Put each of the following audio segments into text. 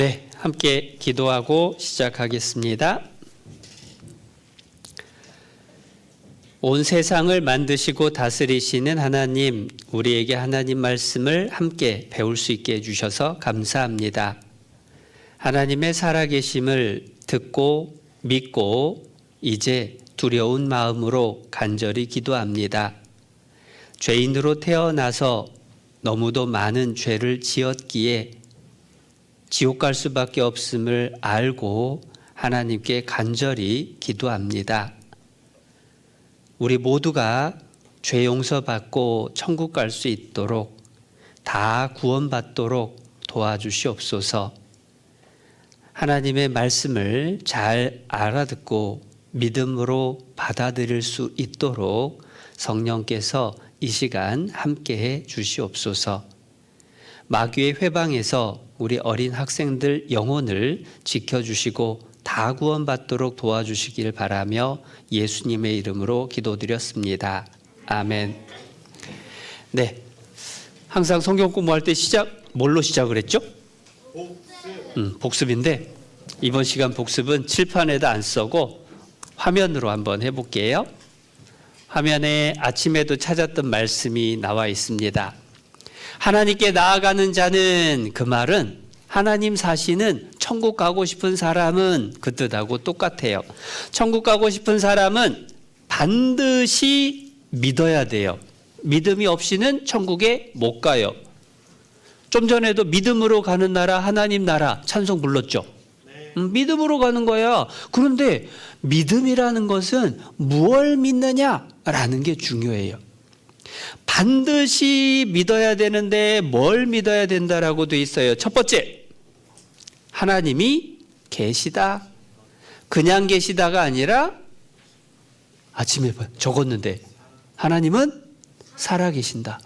네, 함께 기도하고 시작하겠습니다. 온 세상을 만드시고 다스리시는 하나님, 우리에게 하나님 말씀을 함께 배울 수 있게 해주셔서 감사합니다. 하나님의 살아계심을 듣고 믿고 이제 두려운 마음으로 간절히 기도합니다. 죄인으로 태어나서 너무도 많은 죄를 지었기에 지옥 갈 수밖에 없음을 알고 하나님께 간절히 기도합니다. 우리 모두가 죄 용서받고 천국 갈 수 있도록 다 구원받도록 도와주시옵소서. 하나님의 말씀을 잘 알아듣고 믿음으로 받아들일 수 있도록 성령께서 이 시간 함께해 주시옵소서. 마귀의 회방에서 우리 어린 학생들 영혼을 지켜주시고 다 구원받도록 도와주시길 바라며 예수님의 이름으로 기도드렸습니다. 아멘. 네, 항상 성경 공부할 때 뭘로 시작을 했죠? 복습인데 이번 시간 복습은 칠판에다 안 쓰고 화면으로 한번 해볼게요. 화면에 아침에도 찾았던 말씀이 나와 있습니다. 하나님께 나아가는 자는, 그 말은 하나님 사시는 천국 가고 싶은 사람은 그 뜻하고 똑같아요. 천국 가고 싶은 사람은 반드시 믿어야 돼요. 믿음이 없이는 천국에 못 가요. 좀 전에도 믿음으로 가는 나라, 하나님 나라 찬송 불렀죠. 믿음으로 가는 거야. 그런데 믿음이라는 것은 무엇을 믿느냐라는 게 중요해요. 반드시 믿어야 되는데 뭘 믿어야 된다라고 돼 있어요. 첫 번째, 하나님이 계시다. 그냥 계시다가 아니라 아침에 적었는데 하나님은 살아계신다.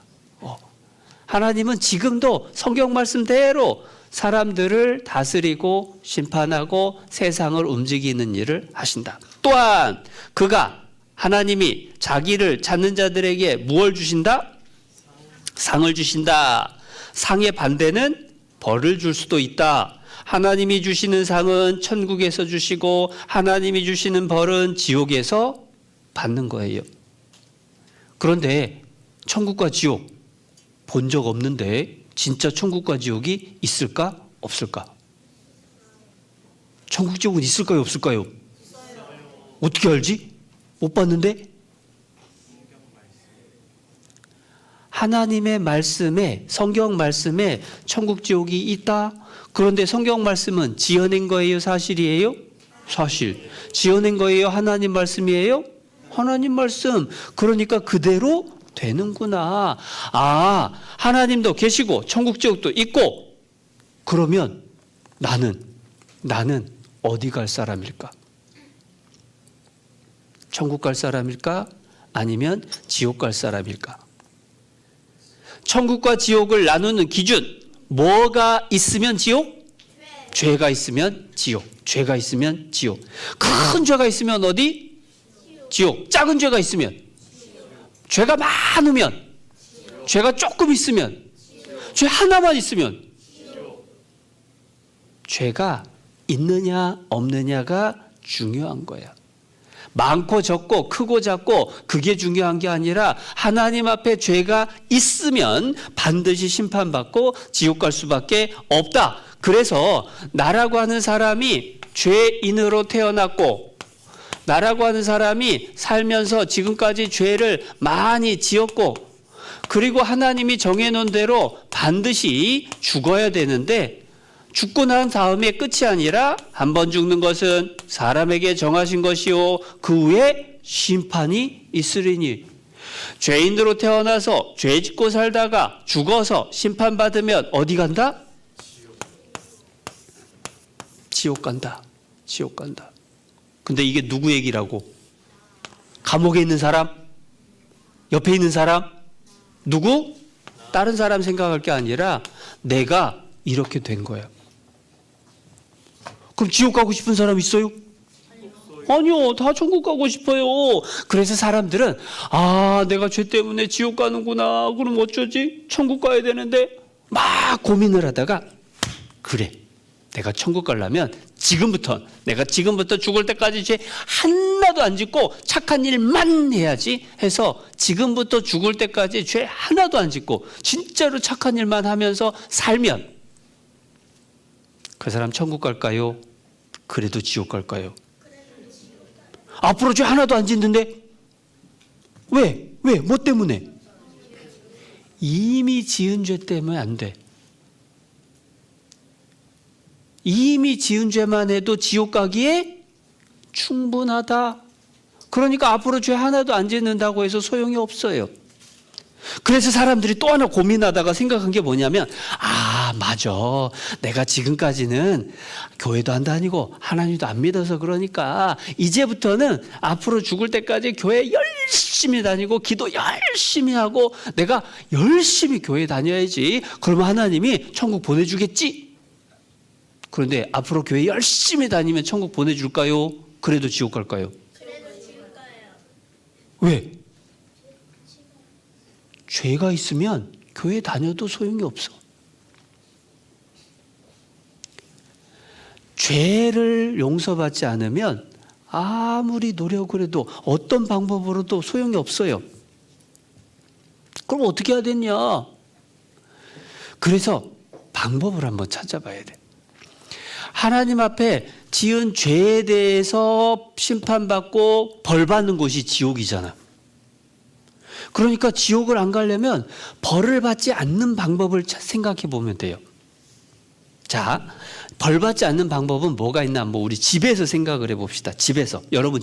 하나님은 지금도 성경 말씀대로 사람들을 다스리고 심판하고 세상을 움직이는 일을 하신다. 또한 하나님이 자기를 찾는 자들에게 무엇을 주신다? 상을 주신다. 상의 반대는 벌을 줄 수도 있다. 하나님이 주시는 상은 천국에서 주시고 하나님이 주시는 벌은 지옥에서 받는 거예요. 그런데 천국과 지옥 본 적 없는데 진짜 천국과 지옥이 있을까? 없을까? 천국 지옥은 있을까요? 없을까요? 어떻게 알지? 못 봤는데? 하나님의 말씀에, 성경 말씀에 천국 지옥이 있다? 그런데 성경 말씀은 지어낸 거예요? 사실이에요? 사실. 지어낸 거예요? 하나님 말씀이에요? 하나님 말씀. 그러니까 그대로 되는구나. 하나님도 계시고 천국 지옥도 있고, 그러면 나는 어디 갈 사람일까? 천국 갈 사람일까? 아니면 지옥 갈 사람일까? 천국과 지옥을 나누는 기준, 뭐가 있으면 지옥? 죄가 있으면 지옥. 죄가 있으면 지옥. 큰 죄가 있으면 어디? 지옥. 작은 죄가 있으면, 죄가 많으면, 죄가 조금 있으면, 죄 하나만 있으면, 죄가 있느냐 없느냐가 중요한 거야. 많고 적고 크고 작고 그게 중요한 게 아니라 하나님 앞에 죄가 있으면 반드시 심판받고 지옥 갈 수밖에 없다. 그래서 나라고 하는 사람이 죄인으로 태어났고, 나라고 하는 사람이 살면서 지금까지 죄를 많이 지었고, 그리고 하나님이 정해놓은 대로 반드시 죽어야 되는데, 죽고 난 다음에 끝이 아니라 한 번 죽는 것은 사람에게 정하신 것이요 그 후에 심판이 있으리니, 죄인으로 태어나서 죄 짓고 살다가 죽어서 심판받으면 어디 간다? 지옥 간다. 지옥 간다. 근데 이게 누구 얘기라고? 감옥에 있는 사람? 옆에 있는 사람? 누구? 다른 사람 생각할 게 아니라 내가 이렇게 된 거야. 그럼 지옥 가고 싶은 사람 있어요? 아니요, 다 천국 가고 싶어요. 그래서 사람들은 내가 죄 때문에 지옥 가는구나. 그럼 어쩌지? 천국 가야 되는데 막 고민을 하다가, 그래, 내가 천국 가려면 내가 지금부터 죽을 때까지 죄 하나도 안 짓고 착한 일만 해야지 해서 지금부터 죽을 때까지 죄 하나도 안 짓고 진짜로 착한 일만 하면서 살면 그 사람 천국 갈까요? 그래도 지옥 갈까요? 앞으로 죄 하나도 안 짓는데 왜? 뭐 때문에? 이미 지은 죄 때문에 안 돼. 이미 지은 죄만 해도 지옥 가기에 충분하다. 그러니까 앞으로 죄 하나도 안 짓는다고 해서 소용이 없어요. 그래서 사람들이 또 하나 고민하다가 생각한 게 뭐냐면 맞아. 내가 지금까지는 교회도 안 다니고 하나님도 안 믿어서 그러니까 이제부터는 앞으로 죽을 때까지 교회 열심히 다니고 기도 열심히 하고 내가 열심히 교회 다녀야지. 그러면 하나님이 천국 보내주겠지. 그런데 앞으로 교회 열심히 다니면 천국 보내줄까요? 그래도 지옥 갈까요? 그래도 지옥 가요. 왜? 죄가 있으면 교회 다녀도 소용이 없어. 죄를 용서받지 않으면 아무리 노력을 해도 어떤 방법으로도 소용이 없어요. 그럼 어떻게 해야 되냐? 그래서 방법을 한번 찾아봐야 돼. 하나님 앞에 지은 죄에 대해서 심판받고 벌받는 곳이 지옥이잖아. 그러니까 지옥을 안 가려면 벌을 받지 않는 방법을 생각해 보면 돼요. 자, 벌 받지 않는 방법은 뭐가 있나 한번 우리 집에서 생각을 해봅시다. 여러분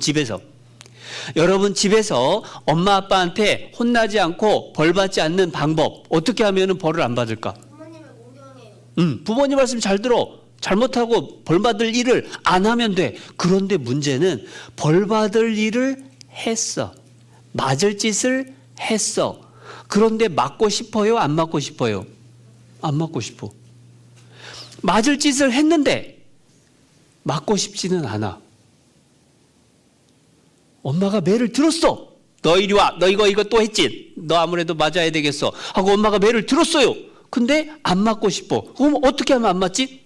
집에서 엄마 아빠한테 혼나지 않고 벌 받지 않는 방법 어떻게 하면 벌을 안 받을까? 부모님을 공경해요. 부모님 말씀 잘 들어. 잘못하고 벌 받을 일을 안 하면 돼. 그런데 문제는 벌 받을 일을 했어. 맞을 짓을 했어. 그런데 맞고 싶어요? 안 맞고 싶어요? 안 맞고 싶어. 맞을 짓을 했는데 맞고 싶지는 않아. 엄마가 매를 들었어. 너 이리 와. 너 이거 또 했지. 너 아무래도 맞아야 되겠어. 하고 엄마가 매를 들었어요. 근데 안 맞고 싶어. 그럼 어떻게 하면 안 맞지?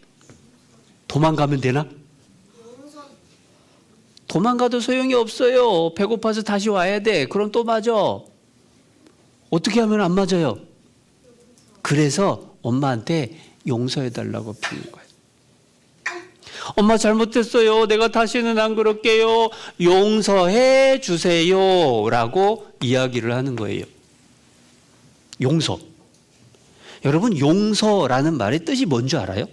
도망가면 되나? 도망가도 소용이 없어요. 배고파서 다시 와야 돼. 그럼 또 맞아. 어떻게 하면 안 맞아요? 그래서 엄마한테 용서해달라고 비는 거예요. 엄마 잘못했어요. 내가 다시는 안 그럴게요. 용서해 주세요. 라고 이야기를 하는 거예요. 용서. 여러분, 용서라는 말의 뜻이 뭔지 알아요?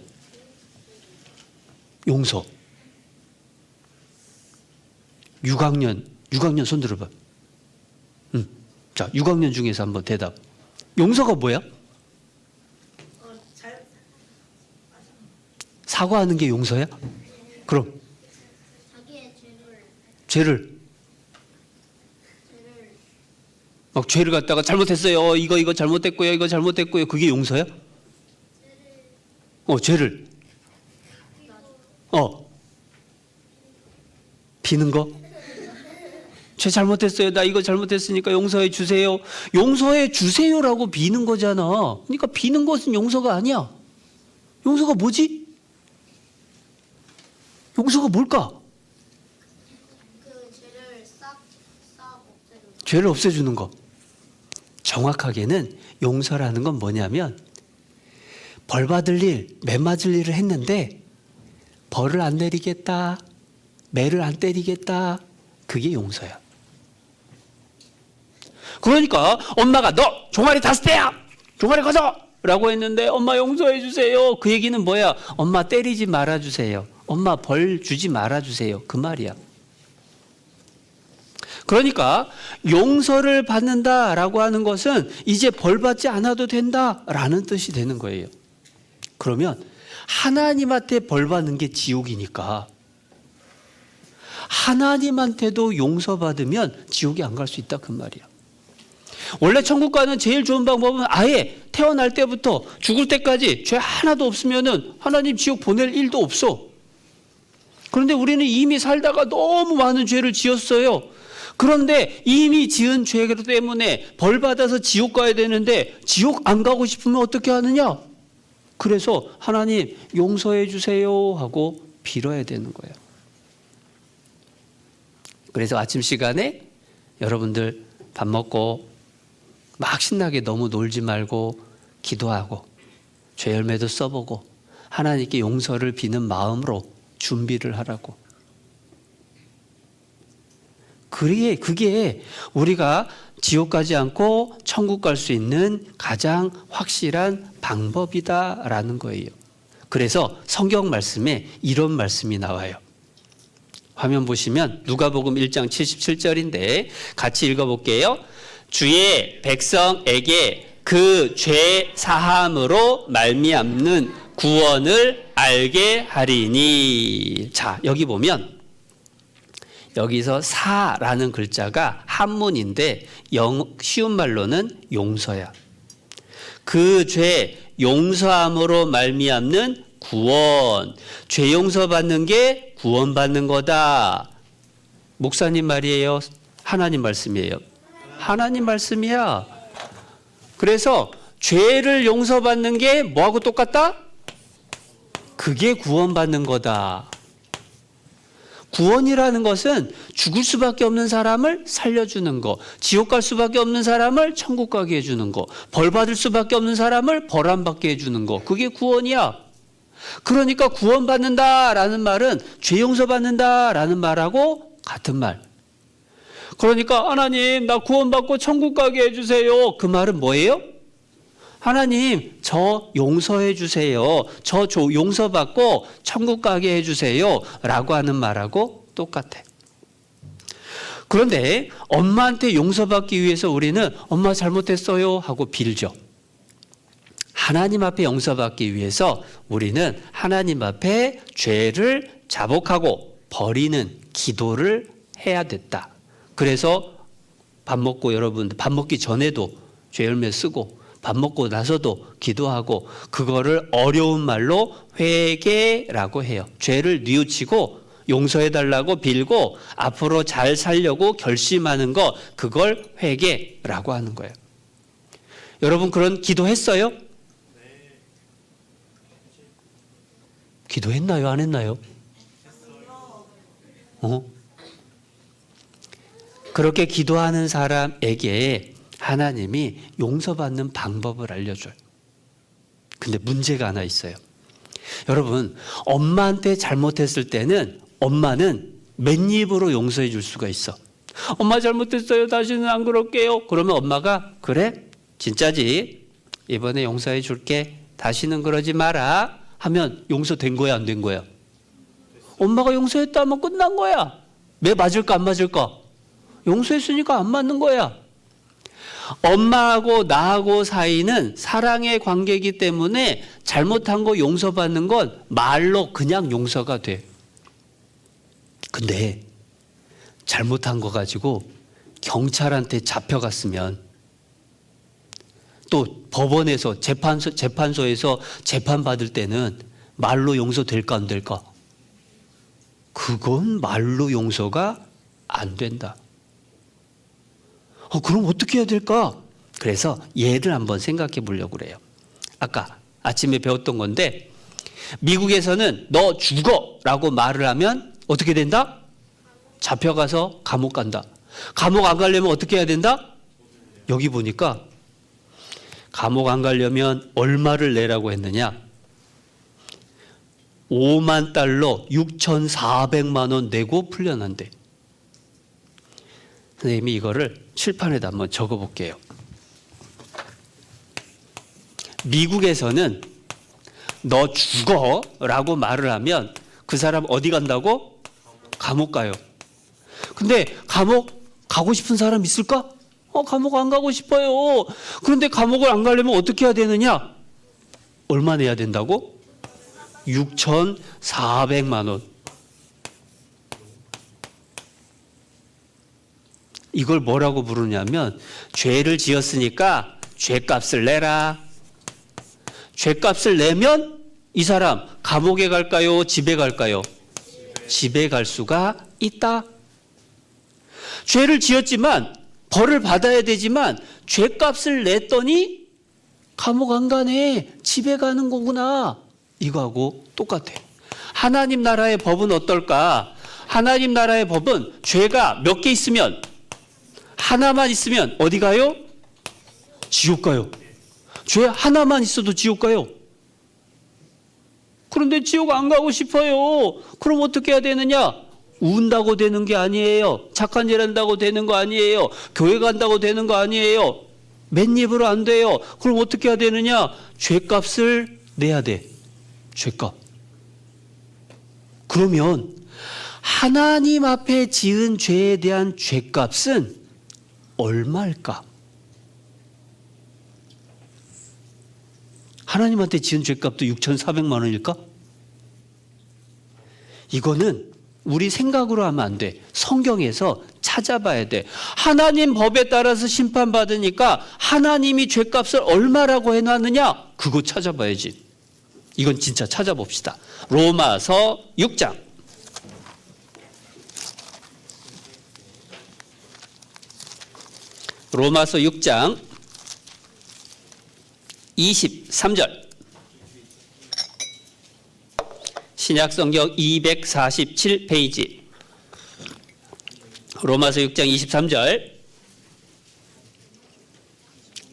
용서. 6학년 손 들어봐. 자, 6학년 중에서 한번 대답. 용서가 뭐야? 사과하는 게 용서야? 그럼 자기의 죄를 막 죄를 갖다가 잘못했어요. 이거 잘못됐고요. 이거 잘못됐고요. 그게 용서야? 죄를 비는 거? 죄 잘못했어요. 나 이거 잘못했으니까 용서해 주세요. 용서해 주세요라고 비는 거잖아. 그러니까 비는 것은 용서가 아니야. 용서가 뭐지? 용서가 뭘까? 그 죄를 싹 없애주는. 죄를 없애주는 거. 정확하게는 용서라는 건 뭐냐면 벌 받을 일, 매 맞을 일을 했는데 벌을 안 내리겠다, 매를 안 때리겠다. 그게 용서야. 그러니까 엄마가 너 종아리 5대야! 종아리 커져! 라고 했는데 엄마 용서해 주세요. 그 얘기는 뭐야? 엄마 때리지 말아주세요. 엄마 벌 주지 말아주세요. 그 말이야. 그러니까 용서를 받는다라고 하는 것은 이제 벌 받지 않아도 된다라는 뜻이 되는 거예요. 그러면 하나님한테 벌 받는 게 지옥이니까 하나님한테도 용서받으면 지옥에 안 갈 수 있다 그 말이야. 원래 천국 가는 제일 좋은 방법은 아예 태어날 때부터 죽을 때까지 죄 하나도 없으면은 하나님 지옥 보낼 일도 없어. 그런데 우리는 이미 살다가 너무 많은 죄를 지었어요. 그런데 이미 지은 죄 때문에 벌 받아서 지옥 가야 되는데 지옥 안 가고 싶으면 어떻게 하느냐? 그래서 하나님 용서해 주세요 하고 빌어야 되는 거예요. 그래서 아침 시간에 여러분들 밥 먹고 막 신나게 너무 놀지 말고 기도하고 죄 열매도 써보고 하나님께 용서를 비는 마음으로 준비를 하라고. 그게 우리가 지옥 가지 않고 천국 갈 수 있는 가장 확실한 방법이다라는 거예요. 그래서 성경 말씀에 이런 말씀이 나와요. 화면 보시면 누가복음 1장 77절인데 같이 읽어볼게요. 주의 백성에게 그 죄 사함으로 말미암는 구원을 알게 하리니. 자, 여기 보면 여기서 사라는 글자가 한문인데 쉬운 말로는 용서야. 그 죄 용서함으로 말미암는 구원. 죄 용서받는 게 구원받는 거다. 목사님 말이에요? 하나님 말씀이에요? 하나님 말씀이야. 그래서 죄를 용서받는 게 뭐하고 똑같다? 그게 구원받는 거다. 구원이라는 것은 죽을 수밖에 없는 사람을 살려주는 거, 지옥 갈 수밖에 없는 사람을 천국 가게 해주는 거, 벌 받을 수밖에 없는 사람을 벌 안 받게 해주는 거, 그게 구원이야. 그러니까 구원받는다라는 말은 죄 용서받는다라는 말하고 같은 말. 그러니까 하나님 나 구원받고 천국 가게 해주세요. 그 말은 뭐예요? 하나님 저 용서해 주세요. 저 용서받고 천국 가게 해주세요 라고 하는 말하고 똑같아. 그런데 엄마한테 용서받기 위해서 우리는 엄마 잘못했어요 하고 빌죠. 하나님 앞에 용서받기 위해서 우리는 하나님 앞에 죄를 자복하고 버리는 기도를 해야 됐다. 그래서 밥 먹고 여러분들 밥 먹기 전에도 죄 열매 쓰고 밥 먹고 나서도 기도하고 그거를 어려운 말로 회개라고 해요. 죄를 뉘우치고 용서해달라고 빌고 앞으로 잘 살려고 결심하는 거, 그걸 회개라고 하는 거예요. 여러분 그런 기도했어요? 기도했나요? 안 했나요? 그렇게 기도하는 사람에게 하나님이 용서받는 방법을 알려줘요. 근데 문제가 하나 있어요. 여러분, 엄마한테 잘못했을 때는 엄마는 맨입으로 용서해 줄 수가 있어. 엄마 잘못했어요. 다시는 안 그럴게요. 그러면 엄마가 그래? 진짜지? 이번에 용서해 줄게. 다시는 그러지 마라. 하면 용서된 거야, 안 된 거야? 엄마가 용서했다 하면 끝난 거야. 매 맞을까 안 맞을까? 용서했으니까 안 맞는 거야. 엄마하고 나하고 사이는 사랑의 관계이기 때문에 잘못한 거 용서받는 건 말로 그냥 용서가 돼. 근데 잘못한 거 가지고 경찰한테 잡혀갔으면 또 법원에서 재판소에서 재판받을 때는 말로 용서될까 안 될까? 그건 말로 용서가 안 된다. 그럼 어떻게 해야 될까? 그래서 예를 한번 생각해 보려고 그래요. 아까 아침에 배웠던 건데 미국에서는 너 죽어라고 말을 하면 어떻게 된다? 잡혀가서 감옥 간다. 감옥 안 가려면 어떻게 해야 된다? 여기 보니까 감옥 안 가려면 얼마를 내라고 했느냐? 5만 달러 6,400만 원 내고 풀려난대. 선생님이 이거를 칠판에다 한번 적어볼게요. 미국에서는 너 죽어라고 말을 하면 그 사람 어디 간다고? 감옥 가요. 근데 감옥 가고 싶은 사람 있을까? 감옥 안 가고 싶어요. 그런데 감옥을 안 가려면 어떻게 해야 되느냐? 얼마 내야 된다고? 6,400만 원. 이걸 뭐라고 부르냐면 죄를 지었으니까 죄값을 내라. 죄값을 내면 이 사람 감옥에 갈까요? 집에 갈까요? 집에 갈 수가 있다. 죄를 지었지만 벌을 받아야 되지만 죄값을 냈더니 감옥 안 가네. 집에 가는 거구나. 이거하고 똑같아요. 하나님 나라의 법은 어떨까? 하나님 나라의 법은 죄가 몇 개 있으면, 하나만 있으면 어디 가요? 지옥 가요. 죄 하나만 있어도 지옥 가요. 그런데 지옥 안 가고 싶어요. 그럼 어떻게 해야 되느냐? 운다고 되는 게 아니에요. 착한 일 한다고 되는 거 아니에요. 교회 간다고 되는 거 아니에요. 맨입으로 안 돼요. 그럼 어떻게 해야 되느냐? 죄값을 내야 돼. 죄값. 그러면 하나님 앞에 지은 죄에 대한 죄값은 얼마일까? 하나님한테 지은 죄값도 6,400만 원일까? 이거는 우리 생각으로 하면 안 돼. 성경에서 찾아봐야 돼. 하나님 법에 따라서 심판받으니까 하나님이 죄값을 얼마라고 해놨느냐? 그거 찾아봐야지. 이건 진짜 찾아봅시다. 로마서 6장. 로마서 6장 23절. 신약성경 247페이지. 로마서 6장 23절.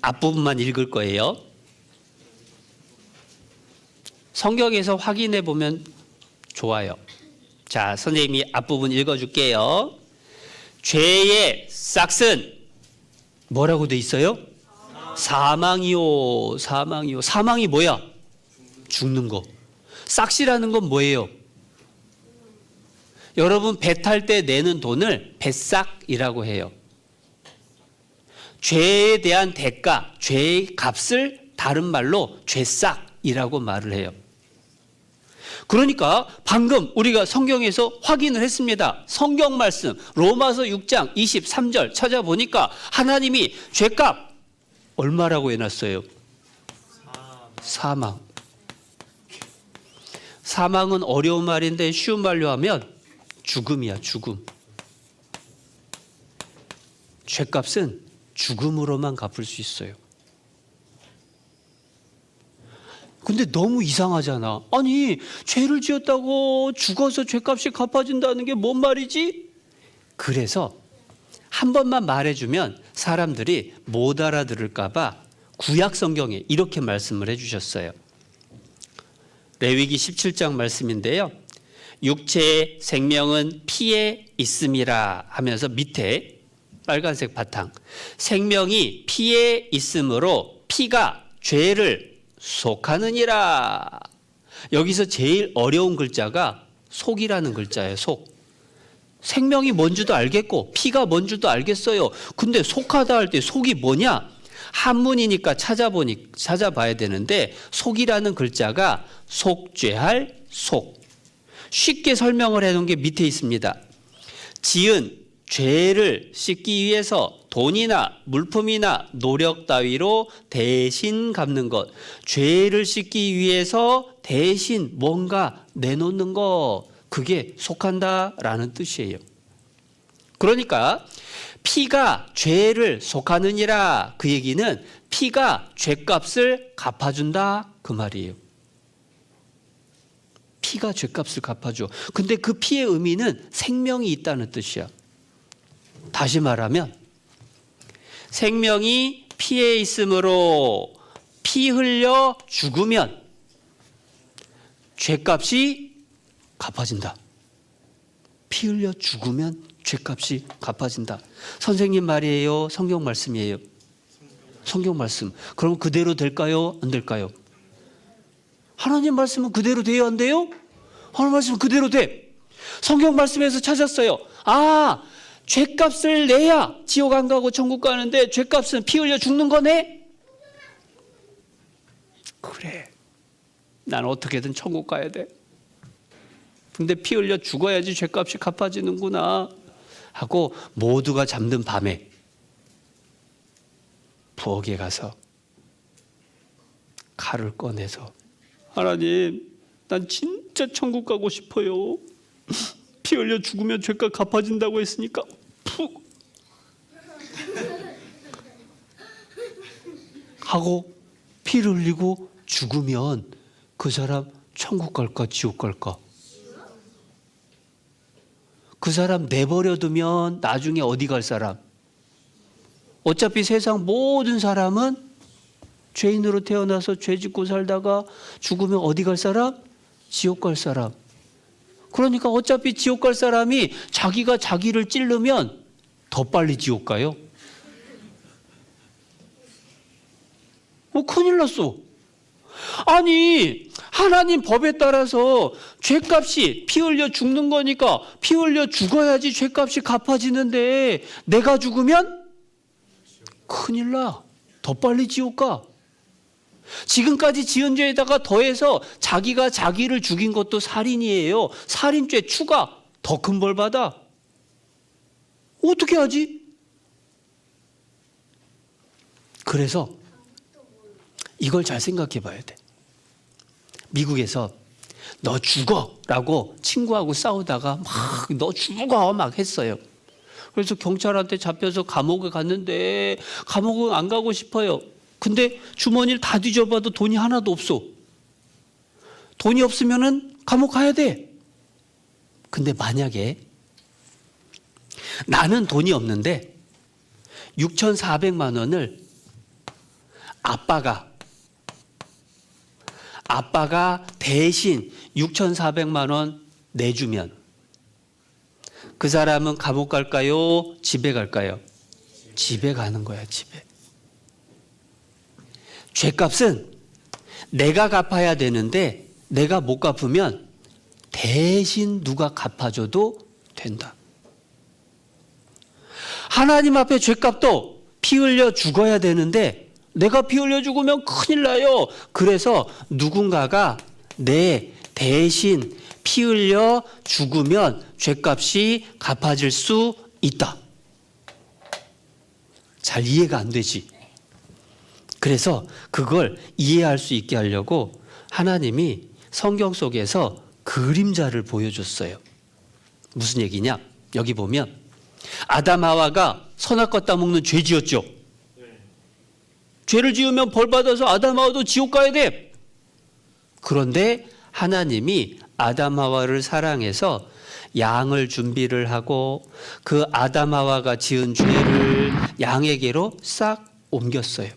앞부분만 읽을 거예요. 성경에서 확인해 보면 좋아요. 자, 선생님이 앞부분 읽어줄게요. 죄의 싹은 뭐라고 돼 있어요? 사망이요. 사망이요. 사망이 뭐야? 죽는 거. 싹시라는 건 뭐예요? 여러분 배 탈 때 내는 돈을 배싹이라고 해요. 죄에 대한 대가, 죄의 값을 다른 말로 죄싹이라고 말을 해요. 그러니까 방금 우리가 성경에서 확인을 했습니다. 성경 말씀 로마서 6장 23절 찾아보니까 하나님이 죄값 얼마라고 해놨어요? 사망. 사망은 어려운 말인데 쉬운 말로 하면 죽음이야, 죽음. 죄값은 죽음으로만 갚을 수 있어요. 근데 너무 이상하잖아. 아니, 죄를 지었다고 죽어서 죄값이 갚아준다는 게 뭔 말이지? 그래서 한 번만 말해주면 사람들이 못 알아들을까 봐 구약 성경에 이렇게 말씀을 해주셨어요. 레위기 17장 말씀인데요. 육체의 생명은 피에 있음이라 하면서 밑에 빨간색 바탕. 생명이 피에 있으므로 피가 죄를 속하느니라. 여기서 제일 어려운 글자가 속이라는 글자예요. 속. 생명이 뭔지도 알겠고 피가 뭔지도 알겠어요. 근데 속하다 할 때 속이 뭐냐? 한문이니까 찾아봐야 되는데 속이라는 글자가 속죄할 속. 쉽게 설명을 해놓은 게 밑에 있습니다. 지은 죄를 씻기 위해서 돈이나 물품이나 노력 따위로 대신 갚는 것. 죄를 씻기 위해서 대신 뭔가 내놓는 것. 그게 속한다라는 뜻이에요. 그러니까 피가 죄를 속하느니라. 그 얘기는 피가 죄값을 갚아준다 그 말이에요. 피가 죄값을 갚아줘. 근데 그 피의 의미는 생명이 있다는 뜻이야. 다시 말하면 생명이 피에 있으므로 피 흘려 죽으면 죄값이 갚아진다. 피 흘려 죽으면 죄값이 갚아진다. 선생님 말이에요? 성경 말씀이에요? 성경 말씀. 그럼 그대로 될까요? 안 될까요? 하나님 말씀은 그대로 돼요? 안 돼요? 하나님 말씀은 그대로 돼. 성경 말씀에서 찾았어요. 아, 죄값을 내야 지옥 안 가고 천국 가는데 죄값은 피 흘려 죽는 거네? 그래. 난 어떻게든 천국 가야 돼. 근데 피 흘려 죽어야지 죄값이 갚아지는구나 하고 모두가 잠든 밤에 부엌에 가서 칼을 꺼내서 하나님, 난 진짜 천국 가고 싶어요. 피 흘려 죽으면 죄값 갚아진다고 했으니까 푹 하고 피를 흘리고 죽으면 그 사람 천국 갈까 지옥 갈까? 그 사람 내버려 두면 나중에 어디 갈 사람? 어차피 세상 모든 사람은 죄인으로 태어나서 죄 짓고 살다가 죽으면 어디 갈 사람? 지옥 갈 사람. 그러니까 어차피 지옥 갈 사람이 자기가 자기를 찌르면 더 빨리 지옥 가요. 큰일 났어. 아니, 하나님 법에 따라서 죄값이 피 흘려 죽는 거니까 피 흘려 죽어야지 죄값이 갚아지는데 내가 죽으면 큰일 나. 더 빨리 지옥 가. 지금까지 지은 죄에다가 더해서 자기가 자기를 죽인 것도 살인이에요. 살인죄 추가 더 큰 벌 받아. 어떻게 하지? 그래서 이걸 잘 생각해 봐야 돼. 미국에서 너 죽어라고 친구하고 싸우다가 막 너 죽어 막 했어요. 그래서 경찰한테 잡혀서 감옥에 갔는데 감옥은 안 가고 싶어요. 근데 주머니를 다 뒤져봐도 돈이 하나도 없어. 돈이 없으면은 감옥 가야 돼. 근데 만약에 나는 돈이 없는데 6,400만 원을 아빠가 대신 6,400만 원 내주면 그 사람은 감옥 갈까요? 집에 갈까요? 집에 가는 거야, 집에. 죄값은 내가 갚아야 되는데 내가 못 갚으면 대신 누가 갚아줘도 된다. 하나님 앞에 죄값도 피 흘려 죽어야 되는데 내가 피 흘려 죽으면 큰일 나요. 그래서 누군가가 내 대신 피 흘려 죽으면 죄값이 갚아질 수 있다. 잘 이해가 안 되지? 그래서 그걸 이해할 수 있게 하려고 하나님이 성경 속에서 그림자를 보여줬어요. 무슨 얘기냐? 여기 보면 아담 하와가 선악과 따먹는 죄 지었죠. 죄를 지으면 벌 받아서 아담 하와도 지옥 가야 돼. 그런데 하나님이 아담 하와를 사랑해서 양을 준비를 하고 그 아담 하와가 지은 죄를 양에게로 싹 옮겼어요.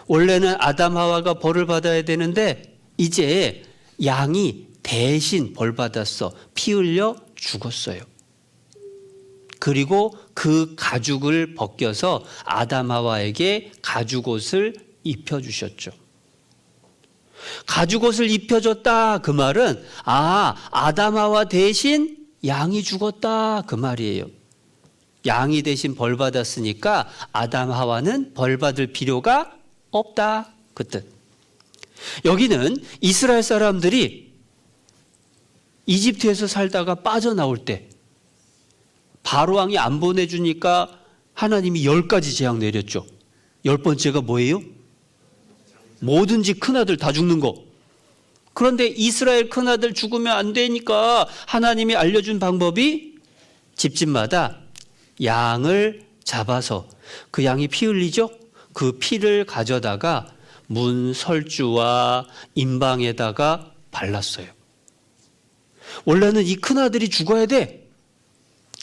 원래는 아담 하와가 벌을 받아야 되는데 이제 양이 대신 벌 받았어. 피 흘려 죽었어요. 그리고 그 가죽을 벗겨서 아담 하와에게 가죽옷을 입혀주셨죠. 가죽옷을 입혀줬다 그 말은 아담 하와 대신 양이 죽었다 그 말이에요. 양이 대신 벌 받았으니까 아담 하와는 벌 받을 필요가 없다 그 뜻. 여기는 이스라엘 사람들이 이집트에서 살다가 빠져나올 때 바로 왕이 안 보내주니까 하나님이 10가지 재앙 내렸죠. 10번째가 뭐예요? 뭐든지 큰아들 다 죽는 거. 그런데 이스라엘 큰아들 죽으면 안 되니까 하나님이 알려준 방법이 집집마다 양을 잡아서 그 양이 피 흘리죠? 그 피를 가져다가 문 설주와 임방에다가 발랐어요. 원래는 이 큰아들이 죽어야 돼.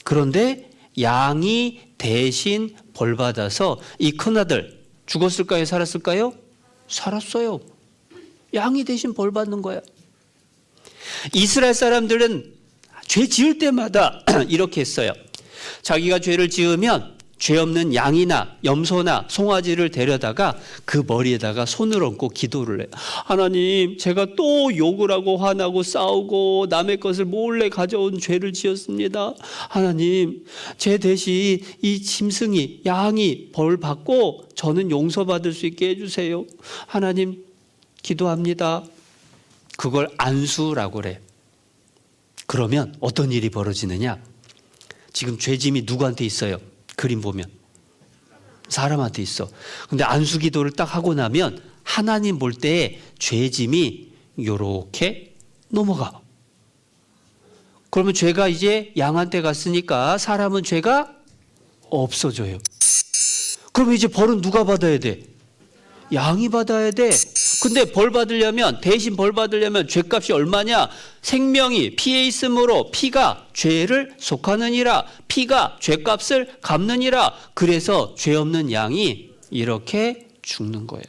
그런데 양이 대신 벌 받아서 이 큰아들 죽었을까요? 살았을까요? 살았어요. 양이 대신 벌 받는 거야. 이스라엘 사람들은 죄 지을 때마다 이렇게 했어요. 자기가 죄를 지으면 죄 없는 양이나 염소나 송아지를 데려다가 그 머리에다가 손을 얹고 기도를 해요. 하나님, 제가 또 욕을 하고 화나고 싸우고 남의 것을 몰래 가져온 죄를 지었습니다. 하나님, 제 대신 이 짐승이 양이 벌 받고 저는 용서받을 수 있게 해주세요. 하나님, 기도합니다. 그걸 안수라고 그래. 그러면 어떤 일이 벌어지느냐? 지금 죄짐이 누구한테 있어요? 그림 보면 사람한테 있어. 근데 안수기도를 딱 하고 나면 하나님 볼 때 죄짐이 요렇게 넘어가. 그러면 죄가 이제 양한테 갔으니까 사람은 죄가 없어져요. 그러면 이제 벌은 누가 받아야 돼? 양이 받아야 돼. 근데 대신 벌 받으려면 죄값이 얼마냐? 생명이 피에 있으므로 피가 죄를 속하느니라. 피가 죄값을 갚느니라. 그래서 죄 없는 양이 이렇게 죽는 거예요.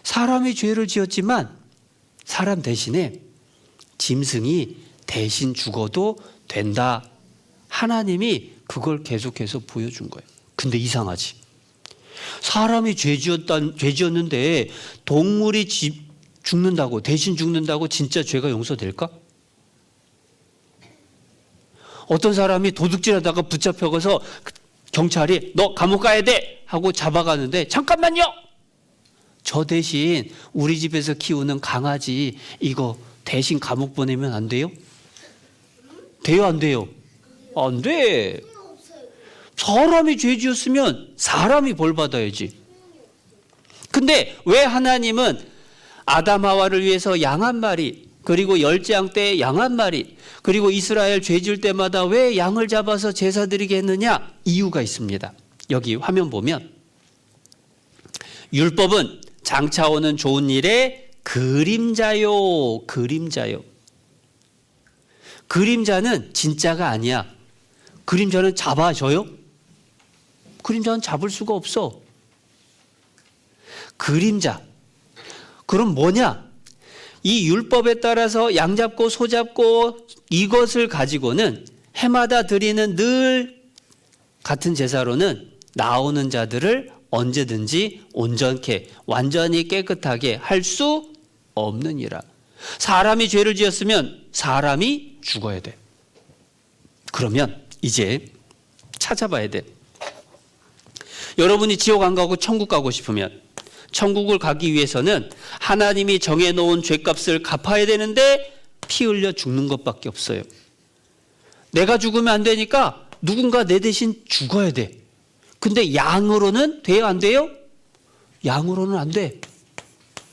사람이 죄를 지었지만 사람 대신에 짐승이 대신 죽어도 된다. 하나님이 그걸 계속해서 보여준 거예요. 근데 이상하지. 사람이 죄 지었는데 동물이 죽는다고, 대신 죽는다고 진짜 죄가 용서될까? 어떤 사람이 도둑질하다가 붙잡혀가서 경찰이 너 감옥 가야 돼 하고 잡아가는데 잠깐만요. 저 대신 우리 집에서 키우는 강아지 이거 대신 감옥 보내면 안 돼요? 돼요, 안 돼요? 안 돼. 사람이 죄 지었으면 사람이 벌 받아야지. 근데 왜 하나님은 아담 하와를 위해서 양 한 마리, 그리고 10장 때 양 한 마리, 그리고 이스라엘 죄 지을 때마다 왜 양을 잡아서 제사 드리게 했느냐? 이유가 있습니다. 여기 화면 보면 율법은 장차 오는 좋은 일의 그림자요. 그림자요. 그림자는 진짜가 아니야. 그림자는 잡아줘요? 그림자는 잡을 수가 없어. 그림자. 그럼 뭐냐? 이 율법에 따라서 양 잡고 소 잡고 이것을 가지고는 해마다 드리는 늘 같은 제사로는 나오는 자들을 언제든지 온전케 완전히 깨끗하게 할 수 없느니라. 사람이 죄를 지었으면 사람이 죽어야 돼. 그러면 이제 찾아봐야 돼. 여러분이 지옥 안 가고 천국 가고 싶으면 천국을 가기 위해서는 하나님이 정해놓은 죄값을 갚아야 되는데 피 흘려 죽는 것밖에 없어요. 내가 죽으면 안 되니까 누군가 내 대신 죽어야 돼. 근데 양으로는 돼요, 안 돼요? 양으로는 안 돼.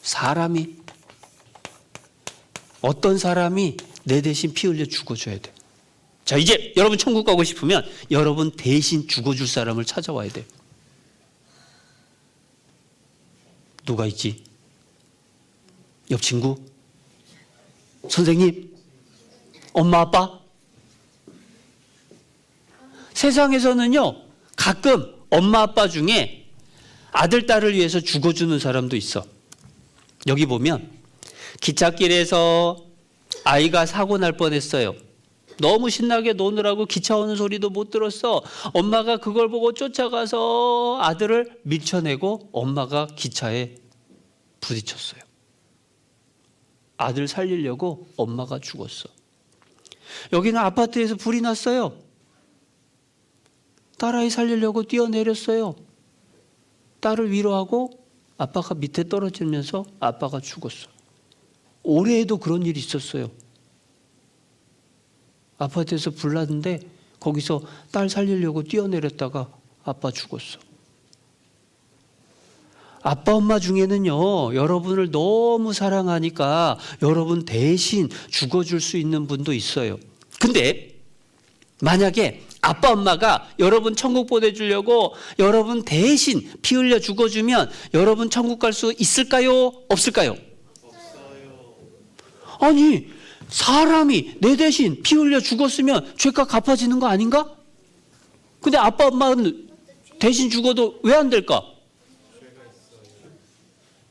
사람이, 어떤 사람이 내 대신 피 흘려 죽어줘야 돼. 자, 이제 여러분 천국 가고 싶으면 여러분 대신 죽어줄 사람을 찾아와야 돼. 누가 있지? 옆 친구? 선생님? 엄마, 아빠? 세상에서는요, 가끔 엄마, 아빠 중에 아들, 딸을 위해서 죽어주는 사람도 있어. 여기 보면 기찻길에서 아이가 사고 날 뻔했어요. 너무 신나게 노느라고 기차 오는 소리도 못 들었어. 엄마가 그걸 보고 쫓아가서 아들을 밀쳐내고 엄마가 기차에 부딪혔어요. 아들 살리려고 엄마가 죽었어. 여기는 아파트에서 불이 났어요. 딸아이 살리려고 뛰어내렸어요. 딸을 위로하고 아빠가 밑에 떨어지면서 아빠가 죽었어. 올해에도 그런 일이 있었어요. 아파트에서 불 났는데 거기서 딸 살리려고 뛰어내렸다가 아빠 죽었어. 아빠 엄마 중에는요, 여러분을 너무 사랑하니까 여러분 대신 죽어줄 수 있는 분도 있어요. 근데 만약에 아빠 엄마가 여러분 천국 보내주려고 여러분 대신 피 흘려 죽어주면 여러분 천국 갈 수 있을까요? 없을까요? 없어요. 아니, 사람이 내 대신 피 흘려 죽었으면 죄가 갚아지는 거 아닌가? 근데 아빠 엄마는 대신 죽어도 왜 안 될까?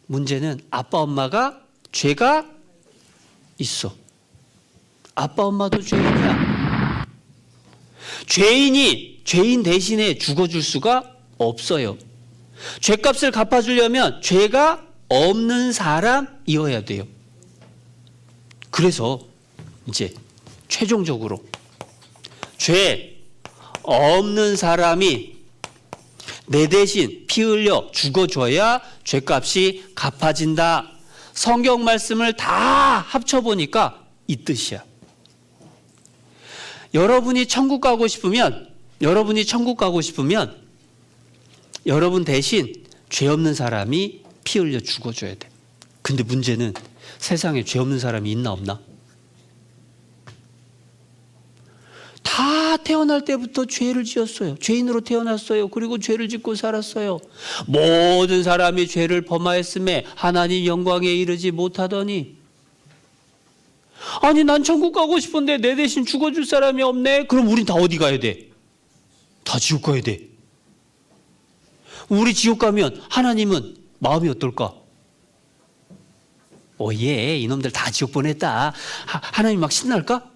문제는 아빠 엄마가 죄가 있어. 아빠 엄마도 죄인이야. 죄인이 죄인 대신에 죽어줄 수가 없어요. 죄값을 갚아주려면 죄가 없는 사람이어야 돼요. 그래서 이제 최종적으로 죄 없는 사람이 내 대신 피 흘려 죽어줘야 죄값이 갚아진다. 성경 말씀을 다 합쳐보니까 이 뜻이야. 여러분이 천국 가고 싶으면 여러분 대신 죄 없는 사람이 피 흘려 죽어줘야 돼. 근데 문제는 세상에 죄 없는 사람이 있나 없나? 다 태어날 태어날 때부터 죄를 지었어요. 죄인으로 태어났어요. 그리고 죄를 짓고 살았어요. 모든 사람이 죄를 범하였음에 하나님 영광에 이르지 못하더니, 아니 난 천국 가고 싶은데 내 대신 죽어줄 사람이 없네. 그럼 우린 다 어디 가야 돼? 다 지옥 가야 돼. 우리 지옥 가면 하나님은 마음이 어떨까? 오예, 이놈들 다 지옥 보냈다. 하나님 막 신날까?